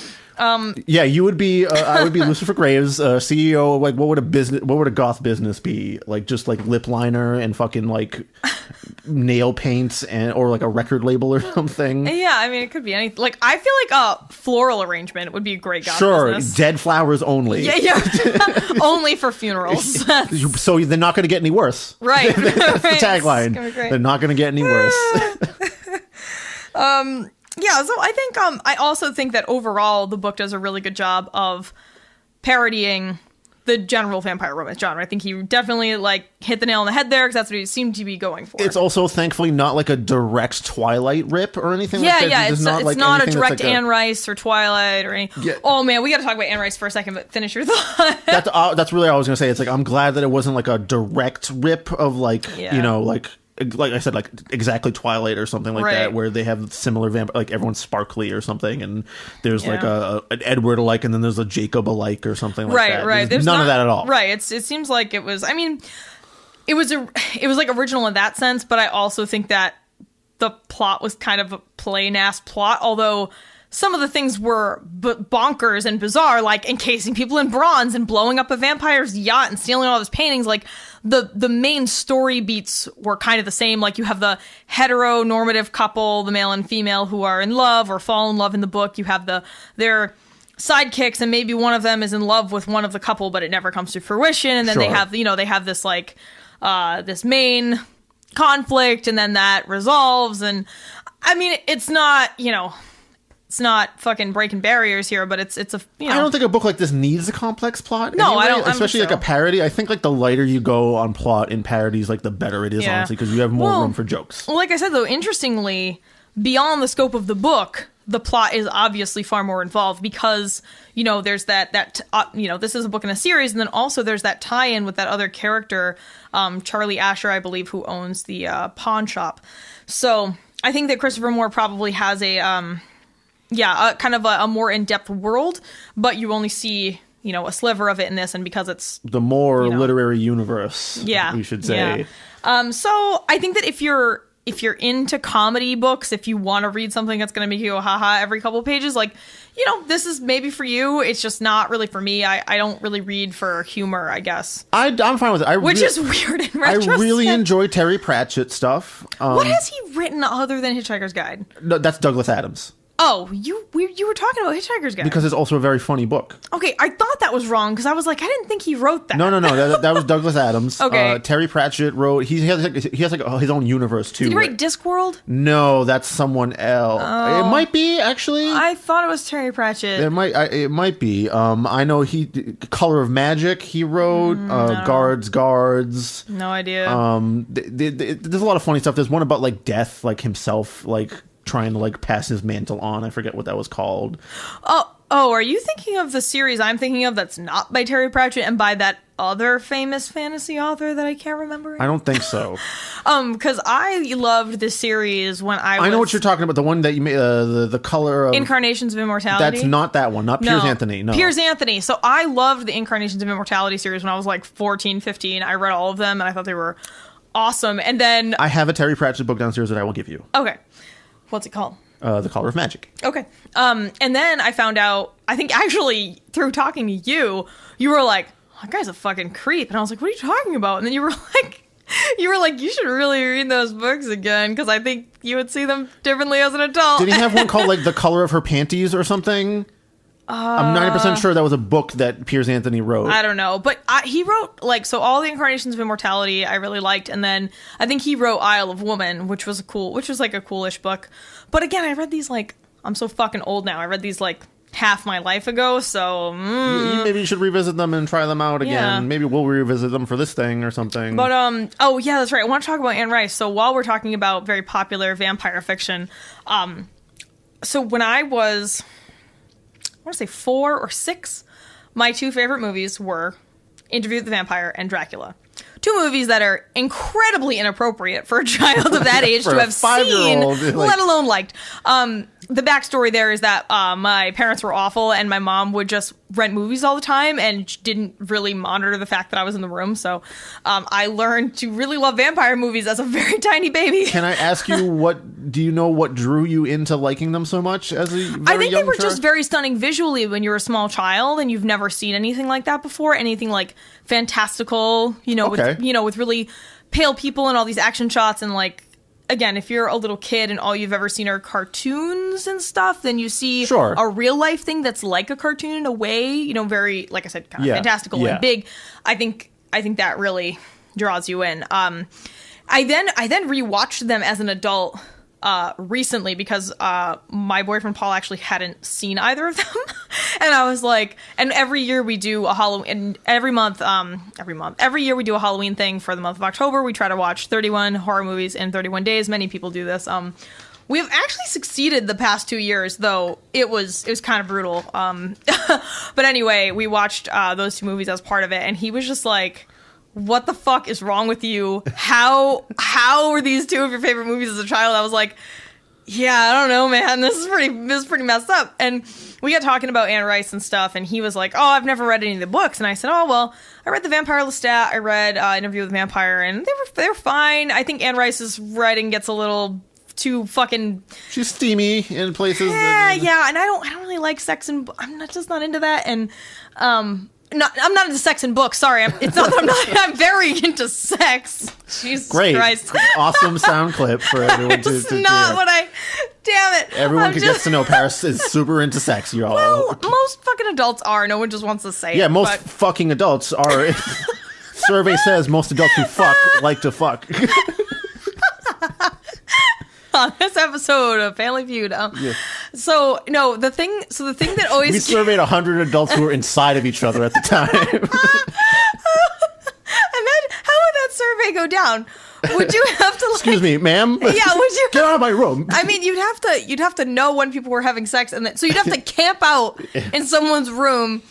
Yeah, you would be. I would be Lucifer Graves, CEO. Like, what would a goth business be? Like, just like lip liner and fucking like nail paints or like a record label or something. Yeah, I mean, it could be anything. Like, I feel like a floral arrangement would be a great goth business. Dead flowers only. Yeah. Only for funerals. So they're not going to get any worse. Right. That's the tagline. They're not going to get any worse. Yeah, so I think I also think that overall the book does a really good job of parodying the general vampire romance genre. I think he definitely like hit the nail on the head there because that's what he seemed to be going for. It's also thankfully not like a direct Twilight rip or anything like that. Yeah, it's not a direct Anne Rice or Twilight or any. Yeah. Oh man, we got to talk about Anne Rice for a second, but finish your thought. That's really all I was gonna say. It's like I'm glad that it wasn't like a direct rip of like like I said, like exactly Twilight or something like that, where they have similar like everyone's sparkly or something, and there's like an Edward alike, and then there's a Jacob alike or something like that. Right. There's none of that at all. Right. It seems like it was. I mean, it was like original in that sense, but I also think that the plot was kind of a plain ass plot, although some of the things were bonkers and bizarre, like encasing people in bronze and blowing up a vampire's yacht and stealing all of his paintings. Like, the main story beats were kind of the same. Like you have the heteronormative couple, the male and female, who are in love or fall in love in the book. You have their sidekicks, and maybe one of them is in love with one of the couple, but it never comes to fruition. And then they have this like this main conflict, and then that resolves. And I mean, it's not, it's not fucking breaking barriers here, but it's a, I don't think a book like this needs a complex plot. No, anyway, I don't. Especially like a parody. I think like the lighter you go on plot in parodies, like the better it is, honestly, because you have more room for jokes. Well, like I said, though, interestingly, beyond the scope of the book, the plot is obviously far more involved because, there's that this is a book in a series, and then also there's that tie-in with that other character, Charlie Asher, I believe, who owns the pawn shop. So I think that Christopher Moore probably has a kind of a more in-depth world, but you only see, a sliver of it in this, and because it's the more literary universe, we should say. Yeah. So I think that if you're into comedy books, if you want to read something that's going to make you go haha every couple of pages, like, this is maybe for you. It's just not really for me. I don't really read for humor, I guess. I'm fine with it. Which is weird in retrospect. I really enjoy Terry Pratchett stuff. What has he written other than Hitchhiker's Guide? No, that's Douglas Adams. Oh, you were talking about Hitchhiker's Guide. Because it's also a very funny book. Okay, I thought that was wrong because I was like, I didn't think he wrote that. No, that was Douglas Adams. Okay. Terry Pratchett wrote. He has his own universe too. Did he write Discworld? No, that's someone else. Oh. It might be actually. I thought it was Terry Pratchett. It might be. I know Color of Magic. He wrote Guards. No idea. There's a lot of funny stuff. There's one about like death, like himself, like trying to like pass his mantle on. I forget what that was called. Oh, are you thinking of the series I'm thinking of that's not by Terry Pratchett and by that other famous fantasy author that I can't remember? I don't think so. Because I loved this series when I know what you're talking about. The one that you made, the color of Incarnations of Immortality. That's not that one. Not Piers Anthony. No. Piers Anthony. So I loved the Incarnations of Immortality series when I was like 14, 15. I read all of them and I thought they were awesome. And then I have a Terry Pratchett book downstairs that I will give you. Okay. What's it called? The Color of Magic. Okay. And then I found out, I think actually through talking to you, you were like, that guy's a fucking creep. And I was like, what are you talking about? And then you were like, you should really read those books again because I think you would see them differently as an adult. Did he have one called like The Color of Her Panties or something? I'm 90% sure that was a book that Piers Anthony wrote. I don't know. But he wrote, so all the Incarnations of Immortality I really liked. And then I think he wrote Isle of Woman, which was like a coolish book. But again, I read these, I'm so fucking old now. I read these, half my life ago, so... Maybe you should revisit them and try them out again. Yeah. Maybe we'll revisit them for this thing or something. But, oh, yeah, that's right. I want to talk about Anne Rice. So while we're talking about very popular vampire fiction, so when I was... I want to say 4 or 6, my 2 favorite movies were Interview with the Vampire and Dracula. 2 movies that are incredibly inappropriate for a child of that age to have seen, let alone liked. The backstory there is that my parents were awful and my mom would just rent movies all the time and didn't really monitor the fact that I was in the room. So I learned to really love vampire movies as a very tiny baby. Can I ask you, do you know what drew you into liking them so much as a very I think they were child? just very stunning visually when you're a small child and you've never seen anything like that before. Anything like fantastical, with really pale people and all these action shots and again, if you're a little kid and all you've ever seen are cartoons and stuff, then you see a real life thing that's like a cartoon in a way, very, like I said, kind of fantastical and big. I think that really draws you in. I then rewatched them as an adult recently because my boyfriend Paul actually hadn't seen either of them. And I was like, and every year we do a Halloween, and every year we do a Halloween thing for the month of October. We try to watch 31 horror movies in 31 days. Many people do this. We have actually succeeded the past 2 years, though it was kind of brutal. But anyway, we watched those 2 movies as part of it, and he was just like, what the fuck is wrong with you? How were these 2 of your favorite movies as a child? I was like, yeah, I don't know, man. This is pretty messed up. And we got talking about Anne Rice and stuff, and he was like, oh, I've never read any of the books. And I said, oh, well, I read The Vampire Lestat. I read Interview with the Vampire, and they're fine. I think Anne Rice's writing gets a little too fucking... She's steamy in places. Yeah, and I don't really like sex, and I'm just not into that. And I'm not into sex in books. Sorry, it's not that I'm not. I'm very into sex. Jesus Great. Christ! Awesome sound clip for everyone to not hear. what I. Damn it! Everyone gets to know Paris is super into sex, y'all. Well, most fucking adults are. No one just wants to say it. Yeah, most fucking adults are. Survey says most adults who fuck like to fuck. On this episode of Family Feud. Yeah. So the thing that always We surveyed 100 adults who were inside of each other at the time. Imagine, how would that survey go down? Would you have to Excuse me, ma'am? Yeah, would you Get out of my room. I mean, you'd have to know when people were having sex, and so you'd have to camp out in someone's room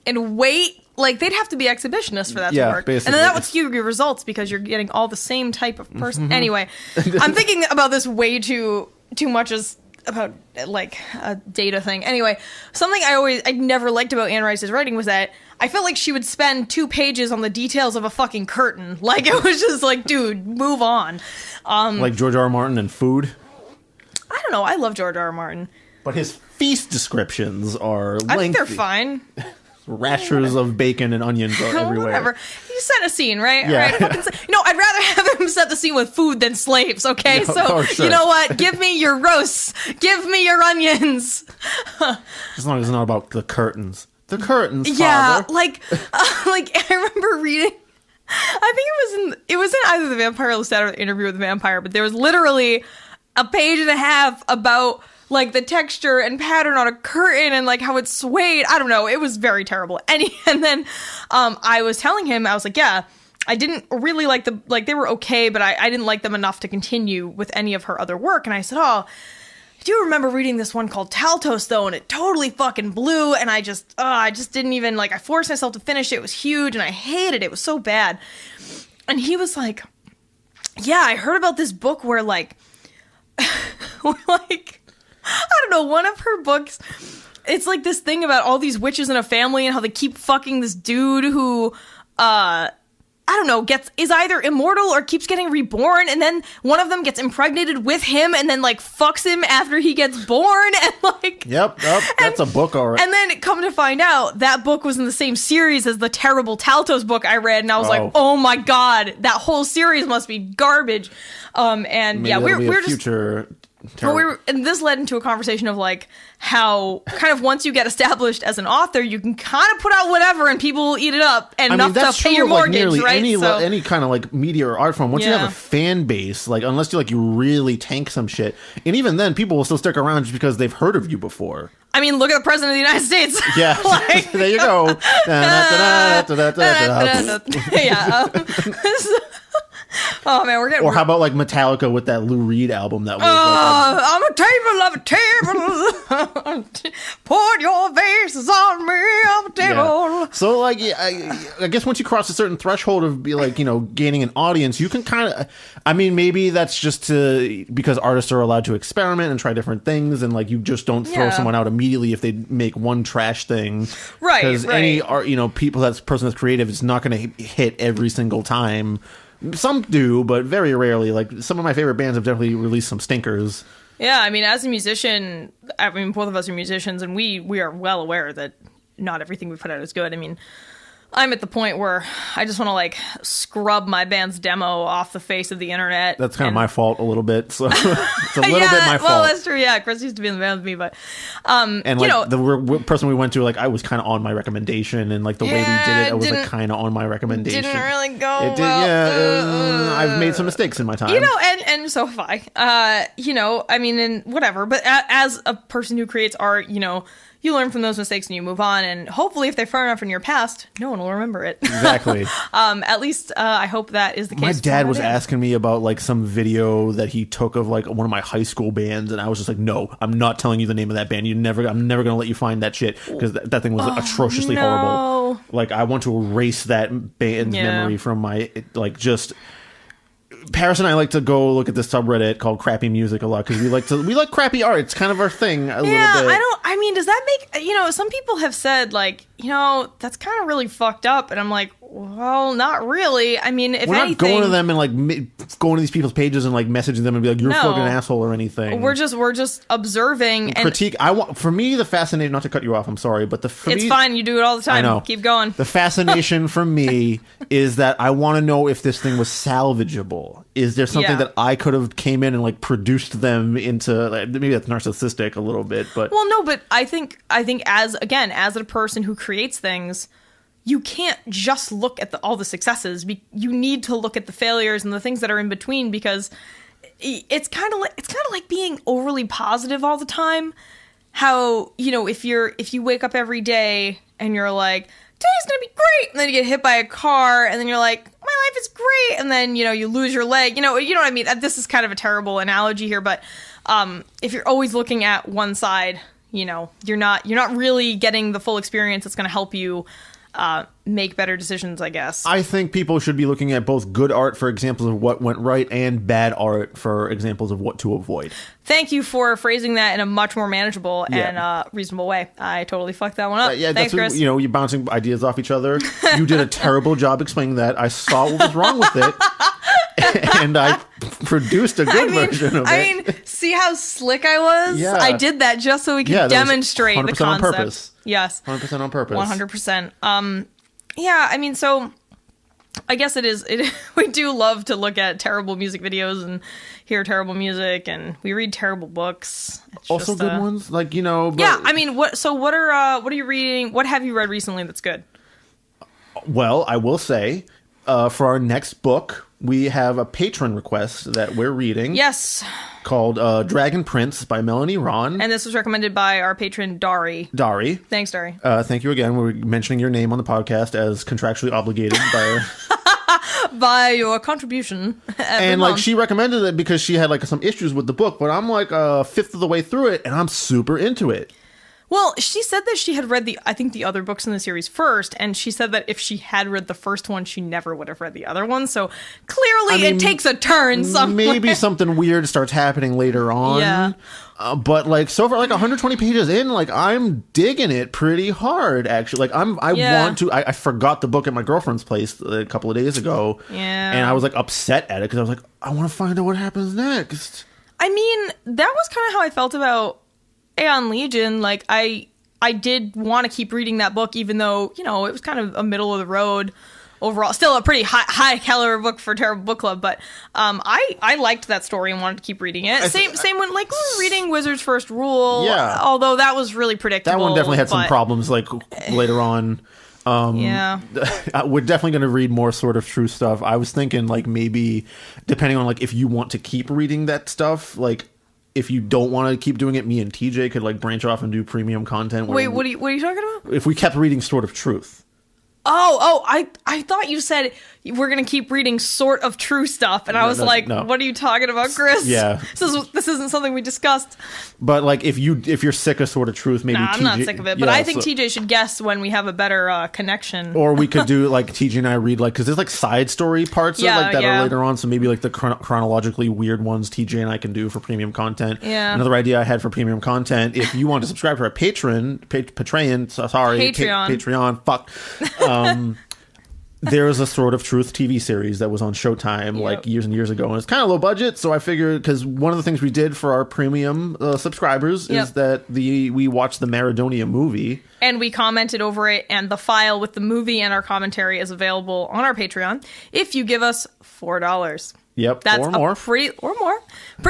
and wait. Like, they'd have to be exhibitionists for that to work. Basically. And then that would skew your results because you're getting all the same type of person. Anyway, I'm thinking about this way too much as about, like, a data thing. Anyway, something I never liked about Anne Rice's writing was that I felt like she would spend 2 pages on the details of a fucking curtain. Like, it was just like, dude, move on. Like George R. R. Martin and food? I don't know. I love George R. R. Martin. But his feast descriptions are lengthy. I think they're fine. Rashers of bacon and onions are everywhere. Whatever. You set a scene, right? Yeah. Right. I'd rather have him set the scene with food than slaves, okay? Yeah, so, sure. You know what? Give me your roasts. Give me your onions. As long as it's not about the curtains. The curtains, Yeah, father. like I remember reading, I think it was in either The Vampire Lestat or The Interview with the Vampire, but there was literally a page and a half about like the texture and pattern on a curtain and like how it swayed. I don't know. It was very terrible. And then I was telling him, I was like, yeah, I didn't really like they were okay, but I didn't like them enough to continue with any of her other work. And I said, oh, I do remember reading this one called Taltos though, and it totally fucking blew. And I just didn't even I forced myself to finish it. It was huge and I hated it. It was so bad. And he was like, yeah, I heard about this book where I don't know, one of her books, it's like this thing about all these witches in a family and how they keep fucking this dude who, I don't know, is either immortal or keeps getting reborn, and then one of them gets impregnated with him and then fucks him after he gets born, and Yep, that's a book already. And then come to find out, that book was in the same series as the terrible Taltos book I read, and I was like, oh my god, that whole series must be garbage. And Maybe yeah, we're just future. But and this led into a conversation of how kind of once you get established as an author, you can kind of put out whatever and people will eat it up and enough to pay your mortgage, right? Any kind of media or art form. Once you have a fan base, unless you really tank some shit, and even then, people will still stick around just because they've heard of you before. I mean, look at the president of the United States. Yeah, there you go. Yeah. Oh man, we're getting. Or how about Metallica with that Lou Reed album that was? I'm a table of a table. Put your faces on me. I'm a table. Yeah. So I guess once you cross a certain threshold of gaining an audience, you can kind of. I mean, maybe that's just because artists are allowed to experiment and try different things, and you just don't throw someone out immediately if they make one trash thing, right? Because any art, person that's creative is not going to hit every single time. Some do, but very rarely. Some of my favorite bands have definitely released some stinkers. Yeah, I mean, as a musician, both of us are musicians, and we are well aware that not everything we put out is good. I mean, I'm at the point where I just want to scrub my band's demo off the face of the internet. That's kind of my fault a little bit. So it's a little bit my fault. Well, that's true. Yeah, Chris used to be in the band with me, but and the person we went to, I was kind of on my recommendation, and the way we did it, I was kind of on my recommendation. Didn't really go. It did, well. I've made some mistakes in my time. And so have I. I mean, and whatever. But as a person who creates art, you learn from those mistakes and you move on, and hopefully if they're far enough in your past, no one will remember it. Exactly. At least I hope that is the case. My dad was asking me about some video that he took of one of my high school bands, and I was just no, I'm not telling you the name of that band. I'm never gonna let you find that shit, because that thing was atrociously horrible. I want to erase that band's memory from my just. Paris and I like to go look at this subreddit called Crappy Music a lot, because we like crappy art. It's kind of our thing a little bit. Does that make, some people have said that's kind of really fucked up, and I'm like, Well, not really. I mean, if We're not anything, going to them and like going to these people's pages and like messaging them and be like, "You're a fucking asshole" or anything. We're just observing and critique. For me, the fascination. Not to cut you off. I'm sorry, but it's fine. You do it all the time. I know. Keep going. The fascination for me is that I want to know if this thing was salvageable. Is there something that I could have came in and like produced them into? Like, maybe that's narcissistic a little bit, but well, no. But I think as a person who creates things, you can't just look at all the successes. You need to look at the failures and the things that are in between, because it's kind of like being overly positive all the time. How, if you wake up every day and you're like, today's gonna be great, and then you get hit by a car, and then you're like, my life is great, and then you lose your leg. You know what I mean? This is kind of a terrible analogy here, but if you're always looking at one side, you're not really getting the full experience that's going to help you make better decisions, I guess. I think people should be looking at both good art for examples of what went right and bad art for examples of what to avoid. Thank you for phrasing that in a much more manageable and reasonable way. I totally fucked that one up. Thanks, Chris. You're bouncing ideas off each other. You did a terrible job explaining that. I saw what was wrong with it. And I produced a good version of it. I mean, see how slick I was? Yeah. I did that just so we could demonstrate the concept. On purpose. Yes. 100% on purpose. 100%. Yeah, I mean, so I guess we do love to look at terrible music videos and hear terrible music, and we read terrible books. It's also good ones, but... Yeah, I mean, what are you reading? What have you read recently that's good? Well, I will say, for our next book, we have a patron request that we're reading. Yes. Called Dragon Prince by Melanie Ron. And this was recommended by our patron, Dari. Thanks, Dari. Thank you again. We're mentioning your name on the podcast as contractually obligated by... by your contribution. And month. she recommended it because she had some issues with the book, but I'm like a fifth of the way through it, and I'm super into it. Well, she said that she had read the other books in the series first, and she said that if she had read the first one, she never would have read the other one. So clearly, it takes a turn somewhere. Maybe something weird starts happening later on. Yeah. But so far, 120 pages in, I'm digging it pretty hard. Actually, want to. I forgot the book at my girlfriend's place a couple of days ago. Yeah. And I was upset at it because I was like, I want to find out what happens next. I mean, that was kind of how I felt about Aeon Legion. I did want to keep reading that book, even though, it was kind of a middle of the road overall. Still a pretty high caliber book for Terrible Book Club, but I liked that story and wanted to keep reading it. Same when we were reading Wizard's First Rule. Yeah. Although that was really predictable. That one definitely had some problems later on. Yeah. We're definitely going to read more Sort of True stuff. I was thinking maybe depending on if you want to keep reading that stuff, if you don't want to keep doing it, me and TJ could branch off and do premium content. Wait, what are you talking about? If we kept reading Sort of Truth. I thought you said we're gonna keep reading Sort of True stuff, and I was no. What are you talking about, Chris? Yeah, this isn't something we discussed. But if you're sick of Sort of Truth, maybe I'm not sick of it. But I think TJ should guess when we have a better connection. Or we could do TJ and I read because there's side story parts that are later on. So maybe the chronologically weird ones TJ and I can do for premium content. Yeah. Another idea I had for premium content: if you want to subscribe to our Patreon. Fuck. There was a Sort of Truth TV series that was on Showtime years and years ago, and it's kind of low budget. So I figured, because one of the things we did for our premium subscribers is that we watched the Maradonia movie, and we commented over it. And the file with the movie and our commentary is available on our Patreon if you give us $4. Yep, that's or more. Pretty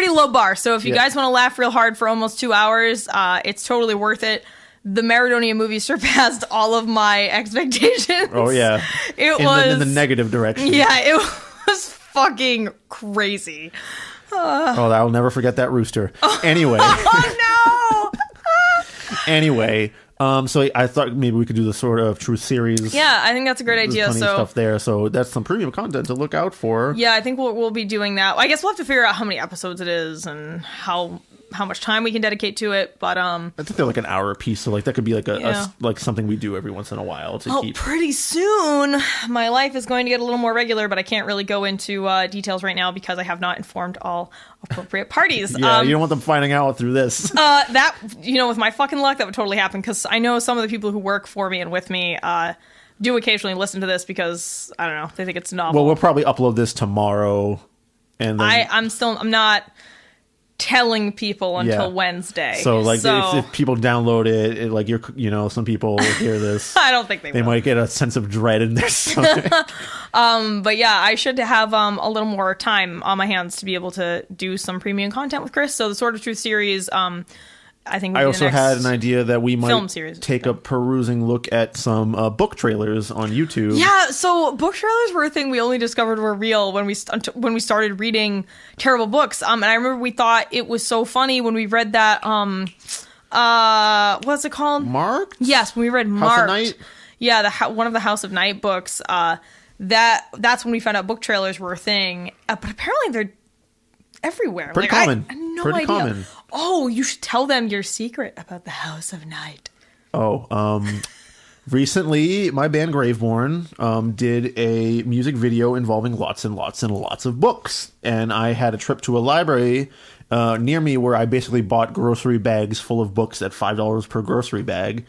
low bar. So if you guys want to laugh real hard for almost 2 hours, it's totally worth it. The Maradonia movie surpassed all of my expectations. Oh, yeah. It was... in the negative direction. Yeah, it was fucking crazy. I'll never forget that rooster. Anyway. Oh, no! Anyway, so I thought maybe we could do the Sort of Truth series. Yeah, I think that's a great idea. There's plenty of stuff there, so that's some premium content to look out for. Yeah, I think we'll be doing that. I guess we'll have to figure out how many episodes it is and how much time we can dedicate to it, but I think they're an hour a piece, so that could be a something we do every once in a while to keep. Pretty soon my life is going to get a little more regular, but I can't really go into details right now because I have not informed all appropriate parties. Yeah, you don't want them finding out through this. That with my fucking luck, that would totally happen, because I know some of the people who work for me and with me do occasionally listen to this because I don't know, they think it's novel. Well, we'll probably upload this tomorrow, and then I'm not telling people until Wednesday. So like if people download it, like some people will hear this. I don't think they will. Might get a sense of dread in their stomach. But yeah, I should have a little more time on my hands to be able to do some premium content with Chris. So the Sword of Truth series, I think I also had an idea that we might take a perusing look at some book trailers on YouTube. Yeah, so book trailers were a thing we only discovered were real when we started reading terrible books. And I remember we thought it was so funny when we read that what's it called? Marked? Yes, when we read Marked. House of Night? Yeah, one of the House of Night books. That's when we found out book trailers were a thing. But apparently they're everywhere. Pretty common. I had no Pretty idea. common. Oh, you should tell them your secret about the House of Night. Recently, my band Graveborn did a music video involving lots and lots and lots of books. And I had a trip to a library near me where I basically bought grocery bags full of books at $5 per grocery bag.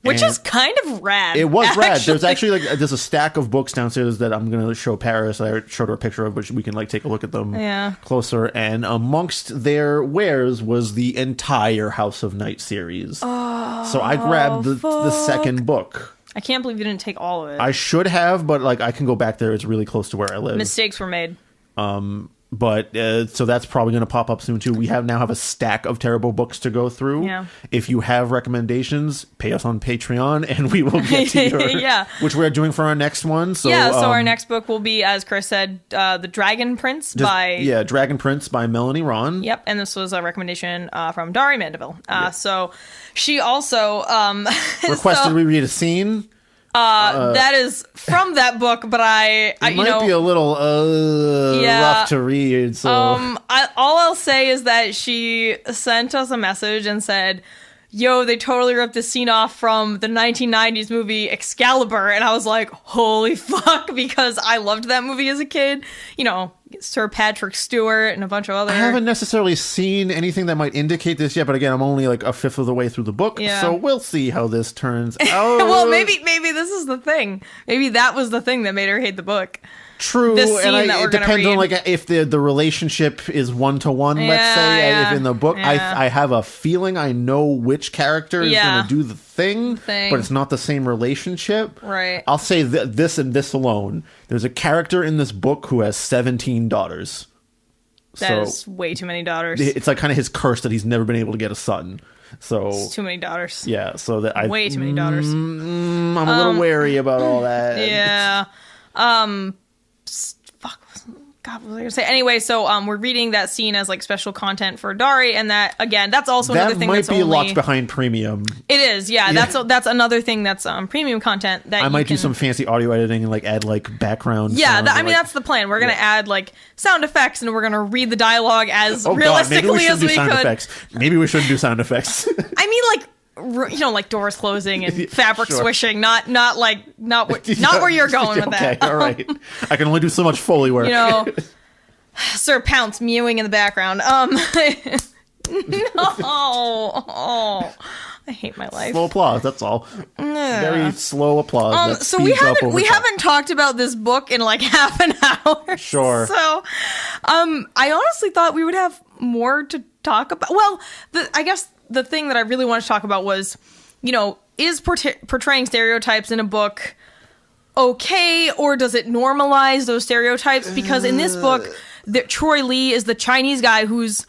Which is kind of rad. It was rad. There's actually there's a stack of books downstairs that I'm going to show Paris. I showed her a picture of, but we can take a look at them closer. And amongst their wares was the entire House of Night series. Oh, so I grabbed the second book. I can't believe you didn't take all of it. I should have, but I can go back there. It's really close to where I live. Mistakes were made. But so that's probably going to pop up soon too. We now have a stack of terrible books to go through. Yeah. If you have recommendations, pay us on Patreon, and we will get to your which we're doing for our next one. So so our next book will be, as Chris said, The Dragon Prince by Dragon Prince by Melanie Ron. Yep, and this was a recommendation from Dari Mandeville. So she also requested we read a scene. That is from that book, but it might be a little rough to read. So all I'll say is that she sent us a message and said, "Yo, they totally ripped this scene off from the 1990s movie Excalibur," and I was like, "Holy fuck!" Because I loved that movie as a kid. Sir Patrick Stewart and a bunch of other. I haven't necessarily seen anything that might indicate this yet, but again, I'm only a fifth of the way through the book, so we'll see how this turns out. Well, maybe this is the thing. Maybe that was the thing that made her hate the book. True, and it depends on if the relationship is 1-to-1. Let's say if in the book, I have a feeling I know which character is going to do the thing, but it's not the same relationship. Right. I'll say this and this alone. There's a character in this book who has 17 daughters. That is way too many daughters. It's kind of his curse that he's never been able to get a son. So it's too many daughters. Yeah, so that way too many daughters. I'm a little wary about all that. Yeah. God, what was I gonna say? Anyway, so we're reading that scene as special content for Dari, and that again, that's also another thing that's might be locked behind premium. It is, yeah. That's another thing that's premium content that I might do some fancy audio editing and add background. Yeah, that's the plan. We're gonna add sound effects, and we're gonna read the dialogue as realistically as we could. Maybe we shouldn't do sound effects. I mean, doors closing and fabric swishing, not where you're going with that. Okay, all right. I can only do so much Foley work. Sir Pounce mewing in the background. I hate my life. Slow applause, that's all. Very slow applause. So we haven't talked about this book in half an hour. Sure. So, I honestly thought we would have more to talk about. Well, I guess the thing that I really wanted to talk about was, is portraying stereotypes in a book okay, or does it normalize those stereotypes? Because in this book, Troy Lee is the Chinese guy who's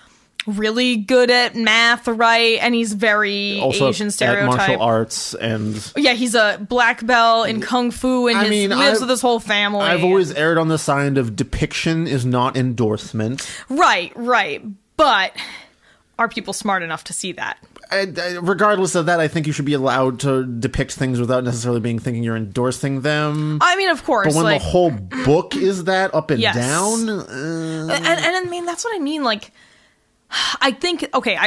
really good at math, right? And he's very also Asian stereotype. At martial arts and he's a black belt in kung fu and lives with his whole family. I've always erred on the side of depiction is not endorsement. Right. But are people smart enough to see that? Regardless of that, I think you should be allowed to depict things without necessarily thinking you're endorsing them. I mean, of course. But when the whole book is that up and down... And I mean, that's what I mean. I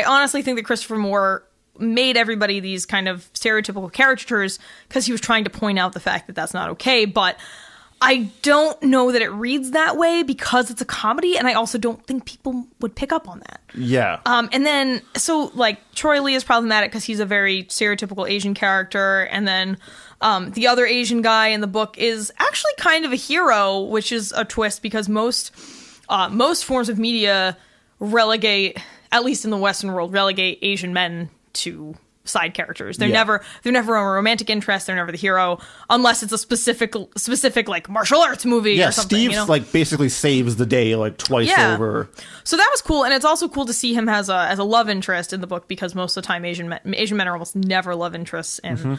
honestly think that Christopher Moore made everybody these kind of stereotypical caricatures because he was trying to point out the fact that that's not okay. But I don't know that it reads that way because it's a comedy, and I also don't think people would pick up on that. Yeah. And then, so, like, Troy Lee is problematic because he's a very stereotypical Asian character, and then the other Asian guy in the book is actually kind of a hero, which is a twist because most forms of media relegate, at least in the Western world, relegate Asian men to side characters. They're never a romantic interest. They're never the hero unless it's a specific like martial arts movie or something. Steve's like basically saves the day like twice over. So that was cool, and it's also cool to see him as a love interest in the book because most of the time Asian men are almost never love interests in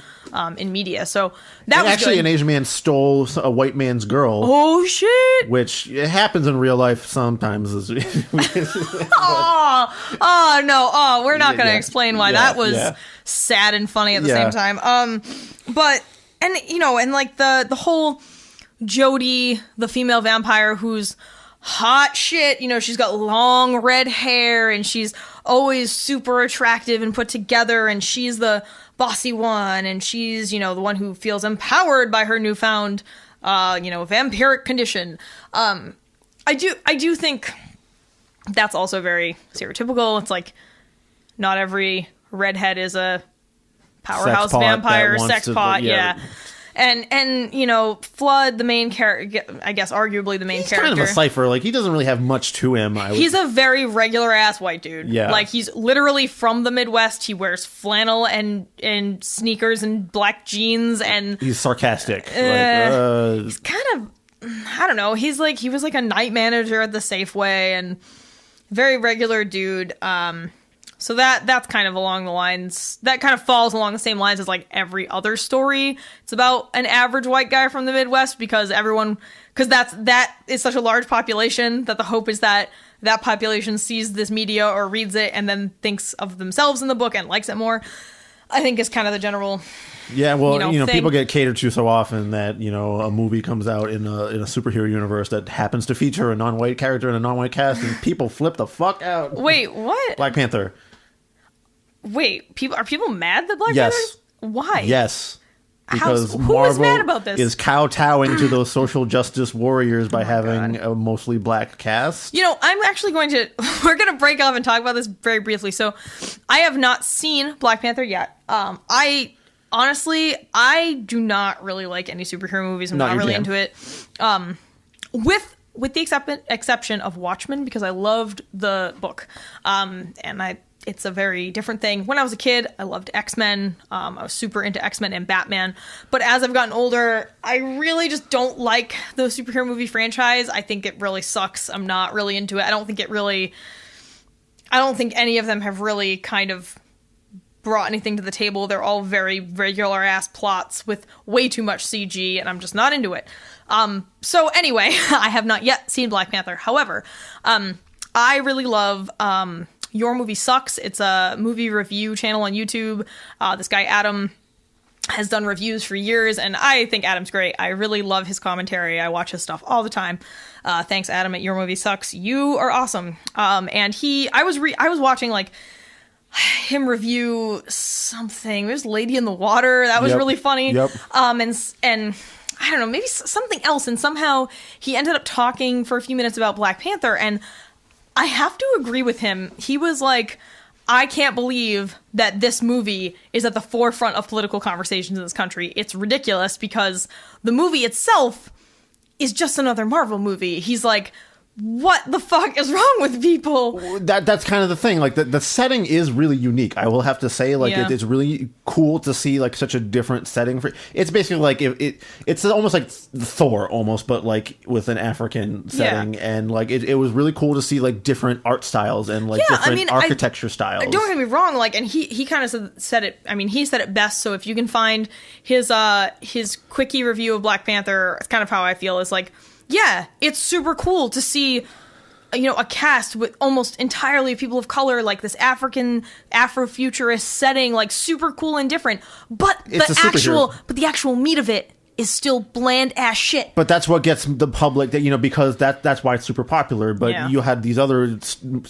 media. So that was actually good. An Asian man stole a white man's girl. Oh shit! Which it happens in real life sometimes. We're not going to explain why that was sad and funny at the same time. But like the whole Jodie, the female vampire who's hot shit, she's got long red hair and she's always super attractive and put together, and she's the bossy one, and she's, the one who feels empowered by her newfound vampiric condition. I do think that's also very stereotypical. It's like not every redhead is a powerhouse vampire, sex pot, And Flood, the main character, I guess arguably the main character. He's kind of a cipher. Like, he doesn't really have much to him. He's a very regular ass white dude. Yeah. Like, he's literally from the Midwest. He wears flannel and sneakers and black jeans, and he's sarcastic. He's kind of, I don't know. He was like a night manager at the Safeway, and very regular dude. So that's kind of along the lines, that kind of falls along the same lines as like every other story. It's about an average white guy from the Midwest because that is such a large population that the hope is that population sees this media or reads it and then thinks of themselves in the book and likes it more. I think is kind of the general. Yeah, well, thing. People get catered to so often that, a movie comes out in a superhero universe that happens to feature a non-white character and a non-white cast, and people flip the fuck out. Wait, what? Black Panther. Wait, are people mad that Black Panther? Why? Yes. Because who Marvel is mad about this? is kowtowing to those social justice warriors by having a mostly black cast. I'm actually we're going to break off and talk about this very briefly. So I have not seen Black Panther yet. I do not really like any superhero movies. I'm not really into it. With the exception of Watchmen, because I loved the book. It's a very different thing. When I was a kid, I loved X-Men. I was super into X-Men and Batman. But as I've gotten older, I really just don't like the superhero movie franchise. I think it really sucks. I'm not really into it. I don't think any of them have really kind of brought anything to the table. They're all very regular ass plots with way too much CG, and I'm just not into it. So anyway, I have not yet seen Black Panther. However, I really love Your Movie Sucks. It's a movie review channel on YouTube. This guy, Adam, has done reviews for years, and I think Adam's great. I really love his commentary. I watch his stuff all the time. Thanks, Adam, at Your Movie Sucks. You are awesome. And I was watching, like, him review something. It was Lady in the Water. That was really funny. Yep. And I don't know, maybe something else. And somehow he ended up talking for a few minutes about Black Panther, and I have to agree with him. He was like, I can't believe that this movie is at the forefront of political conversations in this country. It's ridiculous because the movie itself is just another Marvel movie. He's like, what the fuck is wrong with people? That's kind of the thing. Like, the setting is really unique. I will have to say, like, it's really cool to see, like, such a different setting for. It's basically like it's almost like Thor, almost, but like with an African setting, and like it was really cool to see like different art styles and like different architecture styles. Don't get me wrong, like, and he kind of said it. I mean, he said it best. So if you can find his quickie review of Black Panther, it's kind of how I feel. Is like, yeah, it's super cool to see, a cast with almost entirely people of color, like this African Afrofuturist setting, like super cool and different. But the actual meat of it is still bland ass shit. But that's what gets the public, that, you know, because that's why it's super popular. But you had these other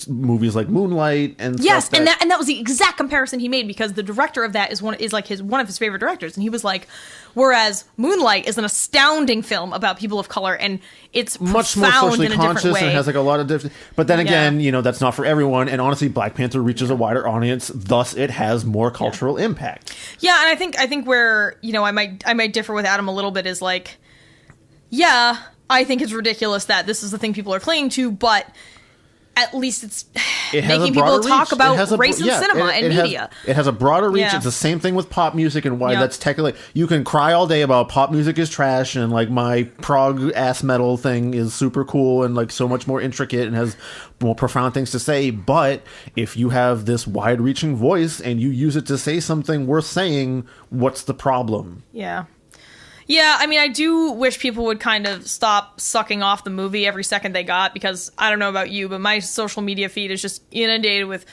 movies like Moonlight and yes, stuff and that was the exact comparison he made, because the director of that is one of his favorite directors, and he was like, whereas Moonlight is an astounding film about people of color, and it's much more socially conscious and has like a lot of different. But then again, you know, that's not for everyone. And honestly, Black Panther reaches a wider audience, thus it has more cultural impact. Yeah, and I think where, you know, I might differ with Adam a little bit is like, yeah, I think it's ridiculous that this is the thing people are clinging to, but at least it's making people talk about race in cinema and media. It has a broader reach. It's the same thing with pop music, and why that's technically... You can cry all day about pop music is trash, and like my prog ass metal thing is super cool and like so much more intricate and has more profound things to say, but if you have this wide-reaching voice and you use it to say something worth saying, what's the problem? Yeah, I mean, I do wish people would kind of stop sucking off the movie every second they got, because I don't know about you, but my social media feed is just inundated with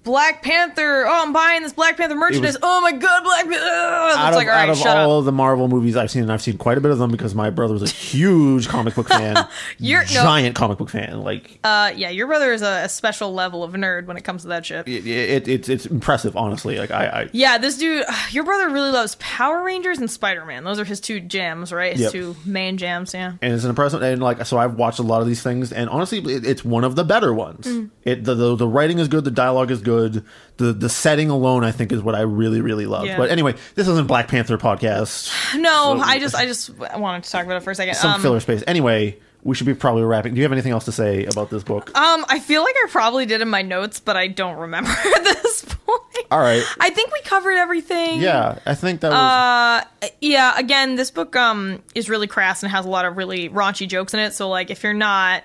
Black Panther. Oh, I'm buying this Black Panther merchandise. Oh my god, Black Panther. Out of all the Marvel movies I've seen, and I've seen quite a bit of them because my brother was a huge comic book fan. Giant comic book fan. Like, yeah, your brother is a special level of nerd when it comes to that shit. It's impressive, honestly. Like yeah, this dude, your brother really loves Power Rangers and Spider-Man. Those are his two jams, right? His two main jams, yeah. And it's an impressive, and like, so I've watched a lot of these things, and honestly, it's one of the better ones. The writing is good, the dialogue is good. The setting alone, I think, is what I really, really love. But anyway, this isn't Black Panther podcast. No, so I just wanted to talk about it for a second. Some filler space. Anyway, we should be probably wrapping. Do you have anything else to say about this book? I feel like I probably did in my notes, but I don't remember at this point. All right. I think we covered everything. Yeah, I think that was... yeah, again, this book is really crass and has a lot of really raunchy jokes in it, so like if you're not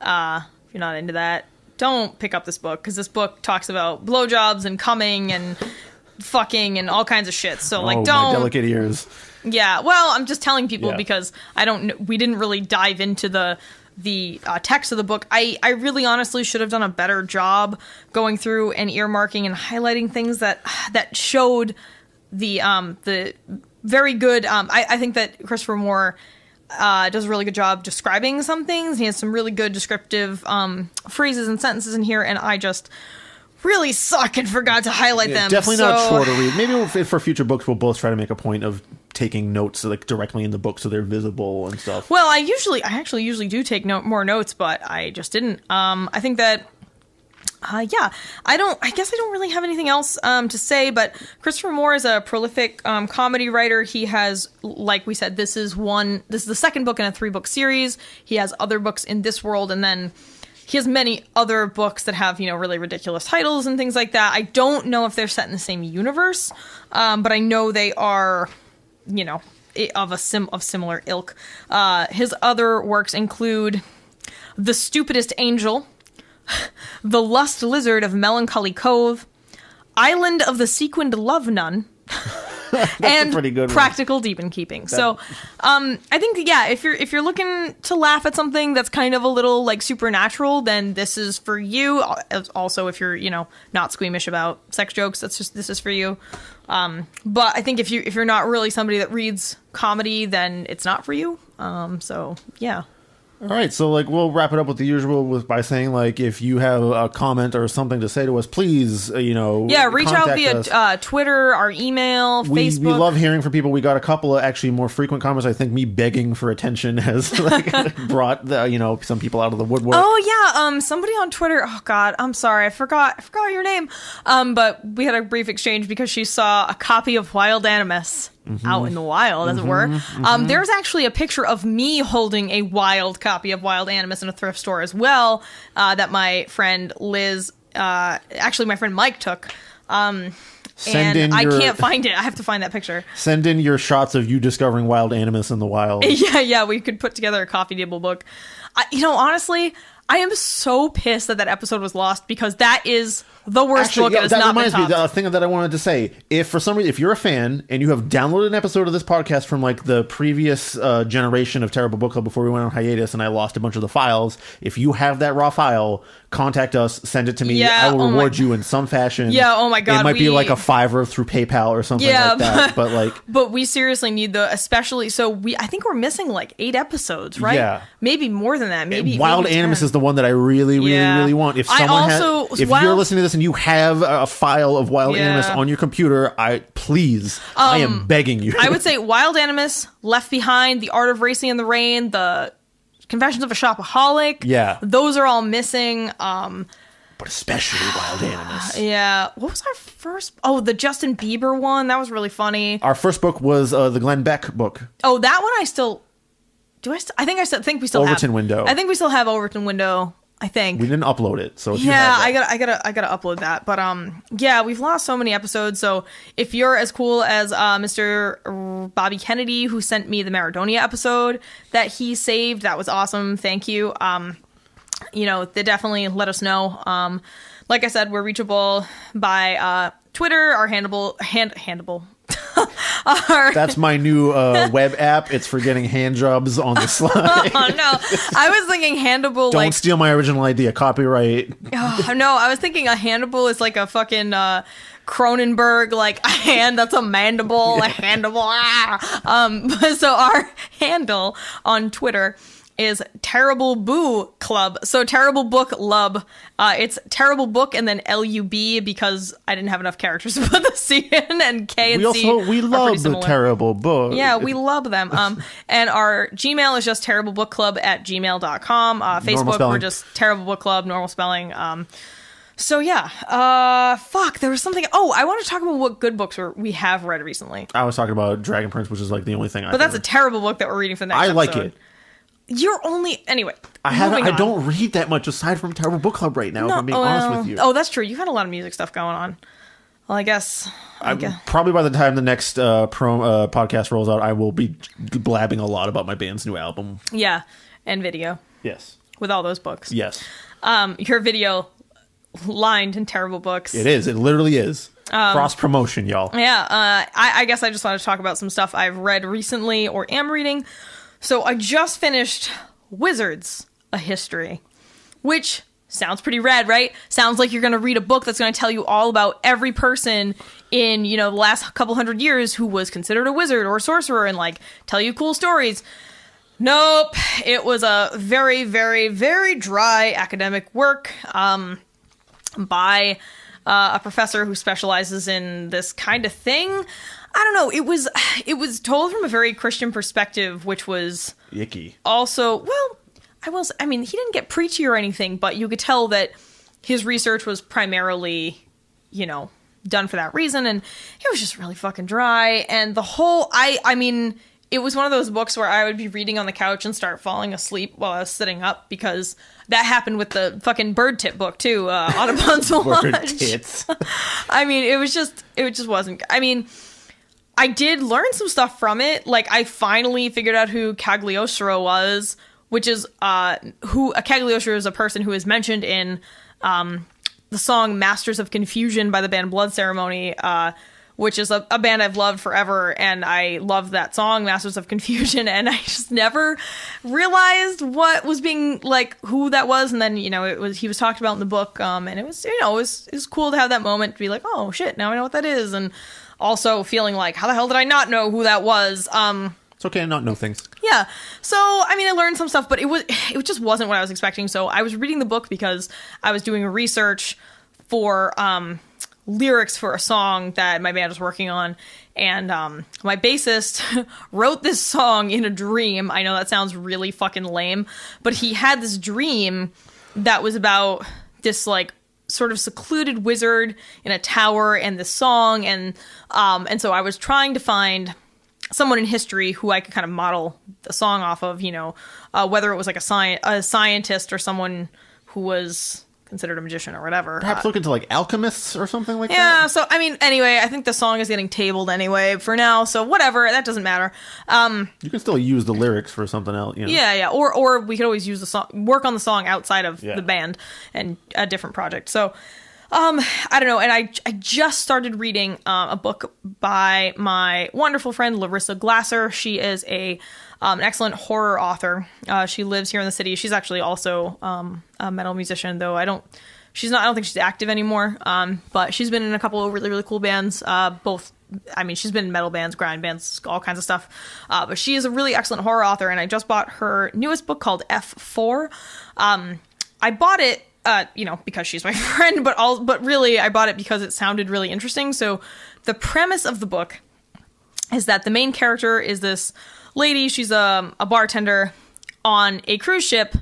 into that, don't pick up this book, because this book talks about blowjobs and coming and fucking and all kinds of shit. So like, don't. My delicate ears. Yeah, well, I'm just telling people because we didn't really dive into the text of the book. I really honestly should have done a better job going through and earmarking and highlighting things that showed the very good. I think that Christopher Moore does a really good job describing some things. He has some really good descriptive phrases and sentences in here, and I just really suck and forgot to highlight them. Definitely not sure to read. Maybe for future books, we'll both try to make a point of taking notes like directly in the book so they're visible and stuff. Well, I actually usually do take more notes, but I just didn't. I think that. I guess I don't really have anything else to say, but Christopher Moore is a prolific comedy writer. He has, like we said, this is the second book in a 3-book series. He has other books in this world, and then he has many other books that have, really ridiculous titles and things like that. I don't know if they're set in the same universe, but I know they are, of similar ilk. His other works include The Stupidest Angel, The Lust Lizard of Melancholy Cove, Island of the Sequined Love Nun, and Practical Demon Keeping. So, I think, if you're looking to laugh at something that's kind of a little like supernatural, then this is for you. Also, if you're not squeamish about sex jokes, this is for you. But I think if you're not really somebody that reads comedy, then it's not for you. So yeah. All right, so like we'll wrap it up with the usual by saying like if you have a comment or something to say to us, please reach out via Twitter, our email, Facebook. We love hearing from people. We got a couple of actually more frequent comments. I think me begging for attention has brought some people out of the woodwork. Oh yeah, somebody on Twitter. Oh God, I'm sorry, I forgot your name. But we had a brief exchange because she saw a copy of Wild Animus. Out in the wild, as it were. There's actually a picture of me holding a wild copy of Wild Animus in a thrift store as well, that my friend Liz, actually my friend Mike took. I can't find it. I have to find that picture. Send in your shots of you discovering Wild Animus in the wild. Yeah, we could put together a coffee table book. Honestly, I am so pissed that episode was lost because that is the worst book. It has not been topped. That reminds me, the thing that I wanted to say, if for some reason, if you're a fan and you have downloaded an episode of this podcast from like the previous generation of Terrible Book Club before we went on hiatus and I lost a bunch of the files, if you have that raw file, contact us, send it to me. Yeah, I will reward you in some fashion. Yeah, oh my God. It might be like a $5 through PayPal or something like that. But like, but we seriously need especially, so I think we're missing like 8 episodes, right? Yeah. Maybe more than that. Maybe Wild Animus 10. is the one that I really want. If someone if you're listening to this and you have a file of Wild Animus on your computer, I am begging you. I would say Wild Animus, Left Behind, The Art of Racing in the Rain, The Confessions of a Shopaholic. Yeah. Those are all missing. But especially Wild Animus. Yeah. What was our first? Oh, the Justin Bieber one. That was really funny. Our first book was the Glenn Beck book. Oh, that one I still... I think we still have... Overton Window. I think we still have Overton Window. I think we didn't upload it, so if I gotta upload that. But yeah, we've lost so many episodes. So if you're as cool as Mr. Bobby Kennedy, who sent me the Maradonia episode that he saved, that was awesome. Thank you. They definitely let us know. Like I said, we're reachable by Twitter. Our handable. That's my new web app. It's for getting hand jobs on the slide. Oh no, I was thinking handable. Don't steal my original idea. Copyright. Oh, no, I was thinking a handable is like a fucking Cronenberg, like a hand that's a mandible, a handable. So our handle on Twitter is Terrible Boo Club. So Terrible Book Lub. It's Terrible Book and then LUB because I didn't have enough characters to put the C in, and K and C. We love the Terrible Book. Yeah, we love them. And our Gmail is just terriblebookclub@gmail.com. Facebook, we're just Terrible Book Club, normal spelling. So yeah, there was something. Oh, I want to talk about what good books we have read recently. I was talking about Dragon Prince, which is like the only thing But that's a terrible book that we're reading for the next episode. like it. Anyway. I don't read that much aside from Terrible Book Club right now, if I'm being honest with you. Oh, that's true. You've had a lot of music stuff going on. Well, I guess. Probably by the time the next podcast rolls out, I will be blabbing a lot about my band's new album. Yeah, and video. Yes. With all those books. Yes. Your video lined in terrible books. It is. It literally is. Cross promotion, y'all. Yeah. I guess I just want to talk about some stuff I've read recently or am reading. So I just finished Wizards, A History, which sounds pretty rad, right? Sounds like you're going to read a book that's going to tell you all about every person in, the last couple hundred years who was considered a wizard or a sorcerer and, like, tell you cool stories. Nope. It was a very, very, very dry academic work by a professor who specializes in this kind of thing. I don't know. It was told from a very Christian perspective, which was icky. Also, well, I mean, he didn't get preachy or anything, but you could tell that his research was primarily, done for that reason, and it was just really fucking dry. And the whole, I mean, it was one of those books where I would be reading on the couch and start falling asleep while I was sitting up, because that happened with the fucking bird tit book too, Audubon's Bird tits. I mean, it just wasn't. I mean, I did learn some stuff from it. Like, I finally figured out who Cagliostro was, which is Cagliostro is a person who is mentioned in the song Masters of Confusion by the band Blood Ceremony, which is a band I've loved forever, and I love that song, Masters of Confusion, and I just never realized what was being, like, who that was, and then, he was talked about in the book, and it was, it was cool to have that moment to be like, oh, shit, now I know what that is, and also feeling like, how the hell did I not know who that was? It's okay to not know things. Yeah. So, I mean, I learned some stuff, but it just wasn't what I was expecting. So I was reading the book because I was doing research for lyrics for a song that my band was working on. And my bassist wrote this song in a dream. I know that sounds really fucking lame, but he had this dream that was about this, like, sort of secluded wizard in a tower and this song, and so I was trying to find someone in history who I could kind of model the song off of, whether it was like a scientist or someone who was considered a magician or whatever. Perhaps look into like alchemists or something like that. Yeah, so I mean, anyway, I think the song is getting tabled anyway for now, so whatever, that doesn't matter. You can still use the lyrics for something else, you know. Yeah, or we could always use the song, work on the song outside of the band and a different project. So, I don't know, and I just started reading a book by my wonderful friend Larissa Glasser. She is an excellent horror author. She lives here in the city. She's actually also a metal musician, though I don't think she's active anymore. But she's been in a couple of really, really cool bands. She's been in metal bands, grind bands, all kinds of stuff. But she is a really excellent horror author, and I just bought her newest book called F4. I bought it, because she's my friend, but really I bought it because it sounded really interesting. So the premise of the book is that the main character is this lady. She's a bartender on a cruise ship.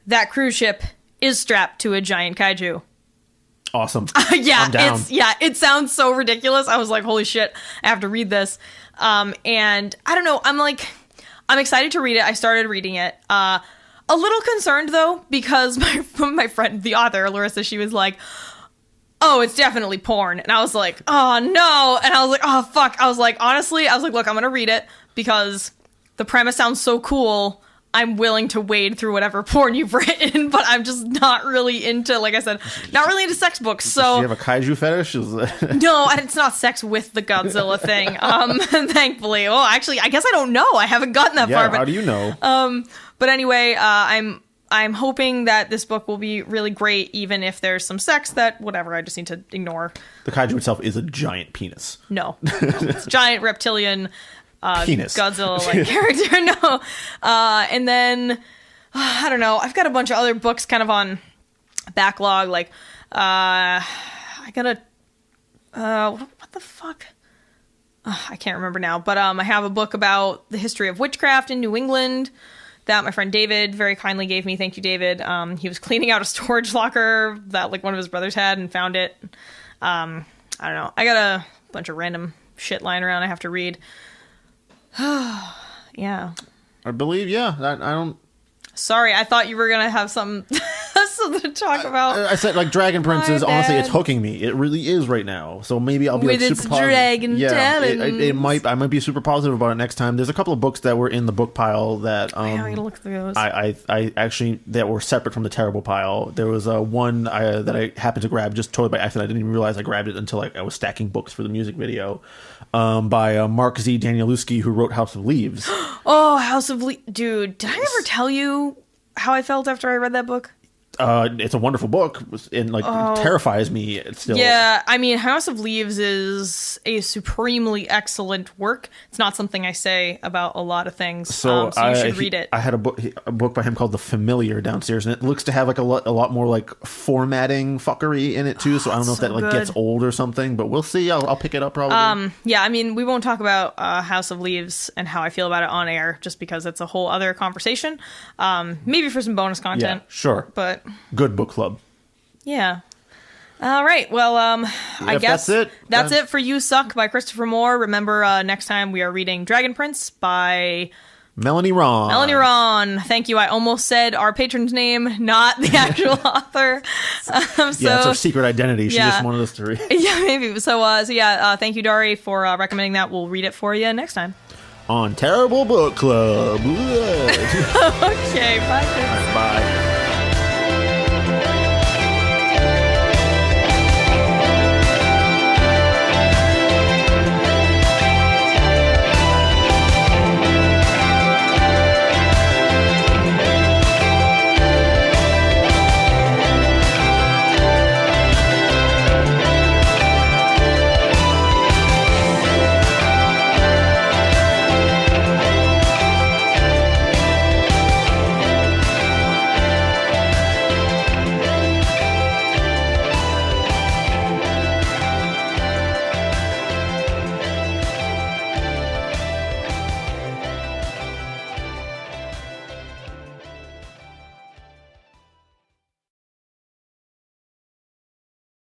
That cruise ship is strapped to a giant kaiju. Awesome. Yeah, I'm down. It sounds so ridiculous. I was like, holy shit, I have to read this. And I don't know, I'm excited to read it. I started reading it. A little concerned though, because my friend, the author, Larissa, she was like, oh, it's definitely porn. And I was like, oh no. And I was like, oh fuck. I was like, honestly, look, I'm going to read it because the premise sounds so cool. I'm willing to wade through whatever porn you've written, but I'm just not really into, like I said, not really into sex books. So do you have a kaiju fetish? No, and it's not sex with the Godzilla thing. Thankfully. Well, actually, I guess I don't know. I haven't gotten that far. But how do you know? But anyway, I'm hoping that this book will be really great, even if there's some sex that whatever. I just need to ignore. The kaiju itself is a giant penis. No, it's a giant reptilian. Penis. Godzilla-like character, no. And then, I don't know, I've got a bunch of other books kind of on backlog, like, I gotta, what the fuck? I can't remember now, but I have a book about the history of witchcraft in New England that my friend David very kindly gave me. Thank you, David. He was cleaning out a storage locker that, like, one of his brothers had and found it. I don't know. I got a bunch of random shit lying around I have to read. Yeah. I believe, yeah. I don't... Sorry, I thought you were going to have something to talk about. I said, like, Dragon Prince honestly, it's hooking me. It really is right now. So maybe I'll be with like, its super positive. dragon Yeah, I might be super positive about it next time. There's a couple of books that were in the book pile that I'm going to look through those. I actually, that were separate from the terrible pile. There was one that I happened to grab just totally by accident. I didn't even realize I grabbed it until I was stacking books for the music video. By Mark Z. Danielewski, who wrote House of Leaves. Oh, House of Leaves. Dude, did I ever tell you how I felt after I read that book? It's a wonderful book, and terrifies me still. Yeah, I mean, House of Leaves is a supremely excellent work. It's not something I say about a lot of things, so you should read it. I had a book by him called The Familiar downstairs, and it looks to have like a lot more like formatting fuckery in it too. So I don't know if that like gets old or something, but we'll see. I'll pick it up probably. Yeah, I mean, we won't talk about House of Leaves and how I feel about it on air, just because it's a whole other conversation. Maybe for some bonus content. Yeah, sure, but. Good book club. Yeah. All right. Well, I guess that's it for You Suck by Christopher Moore. Remember, next time we are reading Dragon Prince by Melanie Ron. Thank you. I almost said our patron's name, not the actual author. Yeah, it's her secret identity. She just wanted us to read. Yeah, maybe. So thank you, Dari, for recommending that. We'll read it for you next time. On Terrible Book Club. Okay, bye. Bye.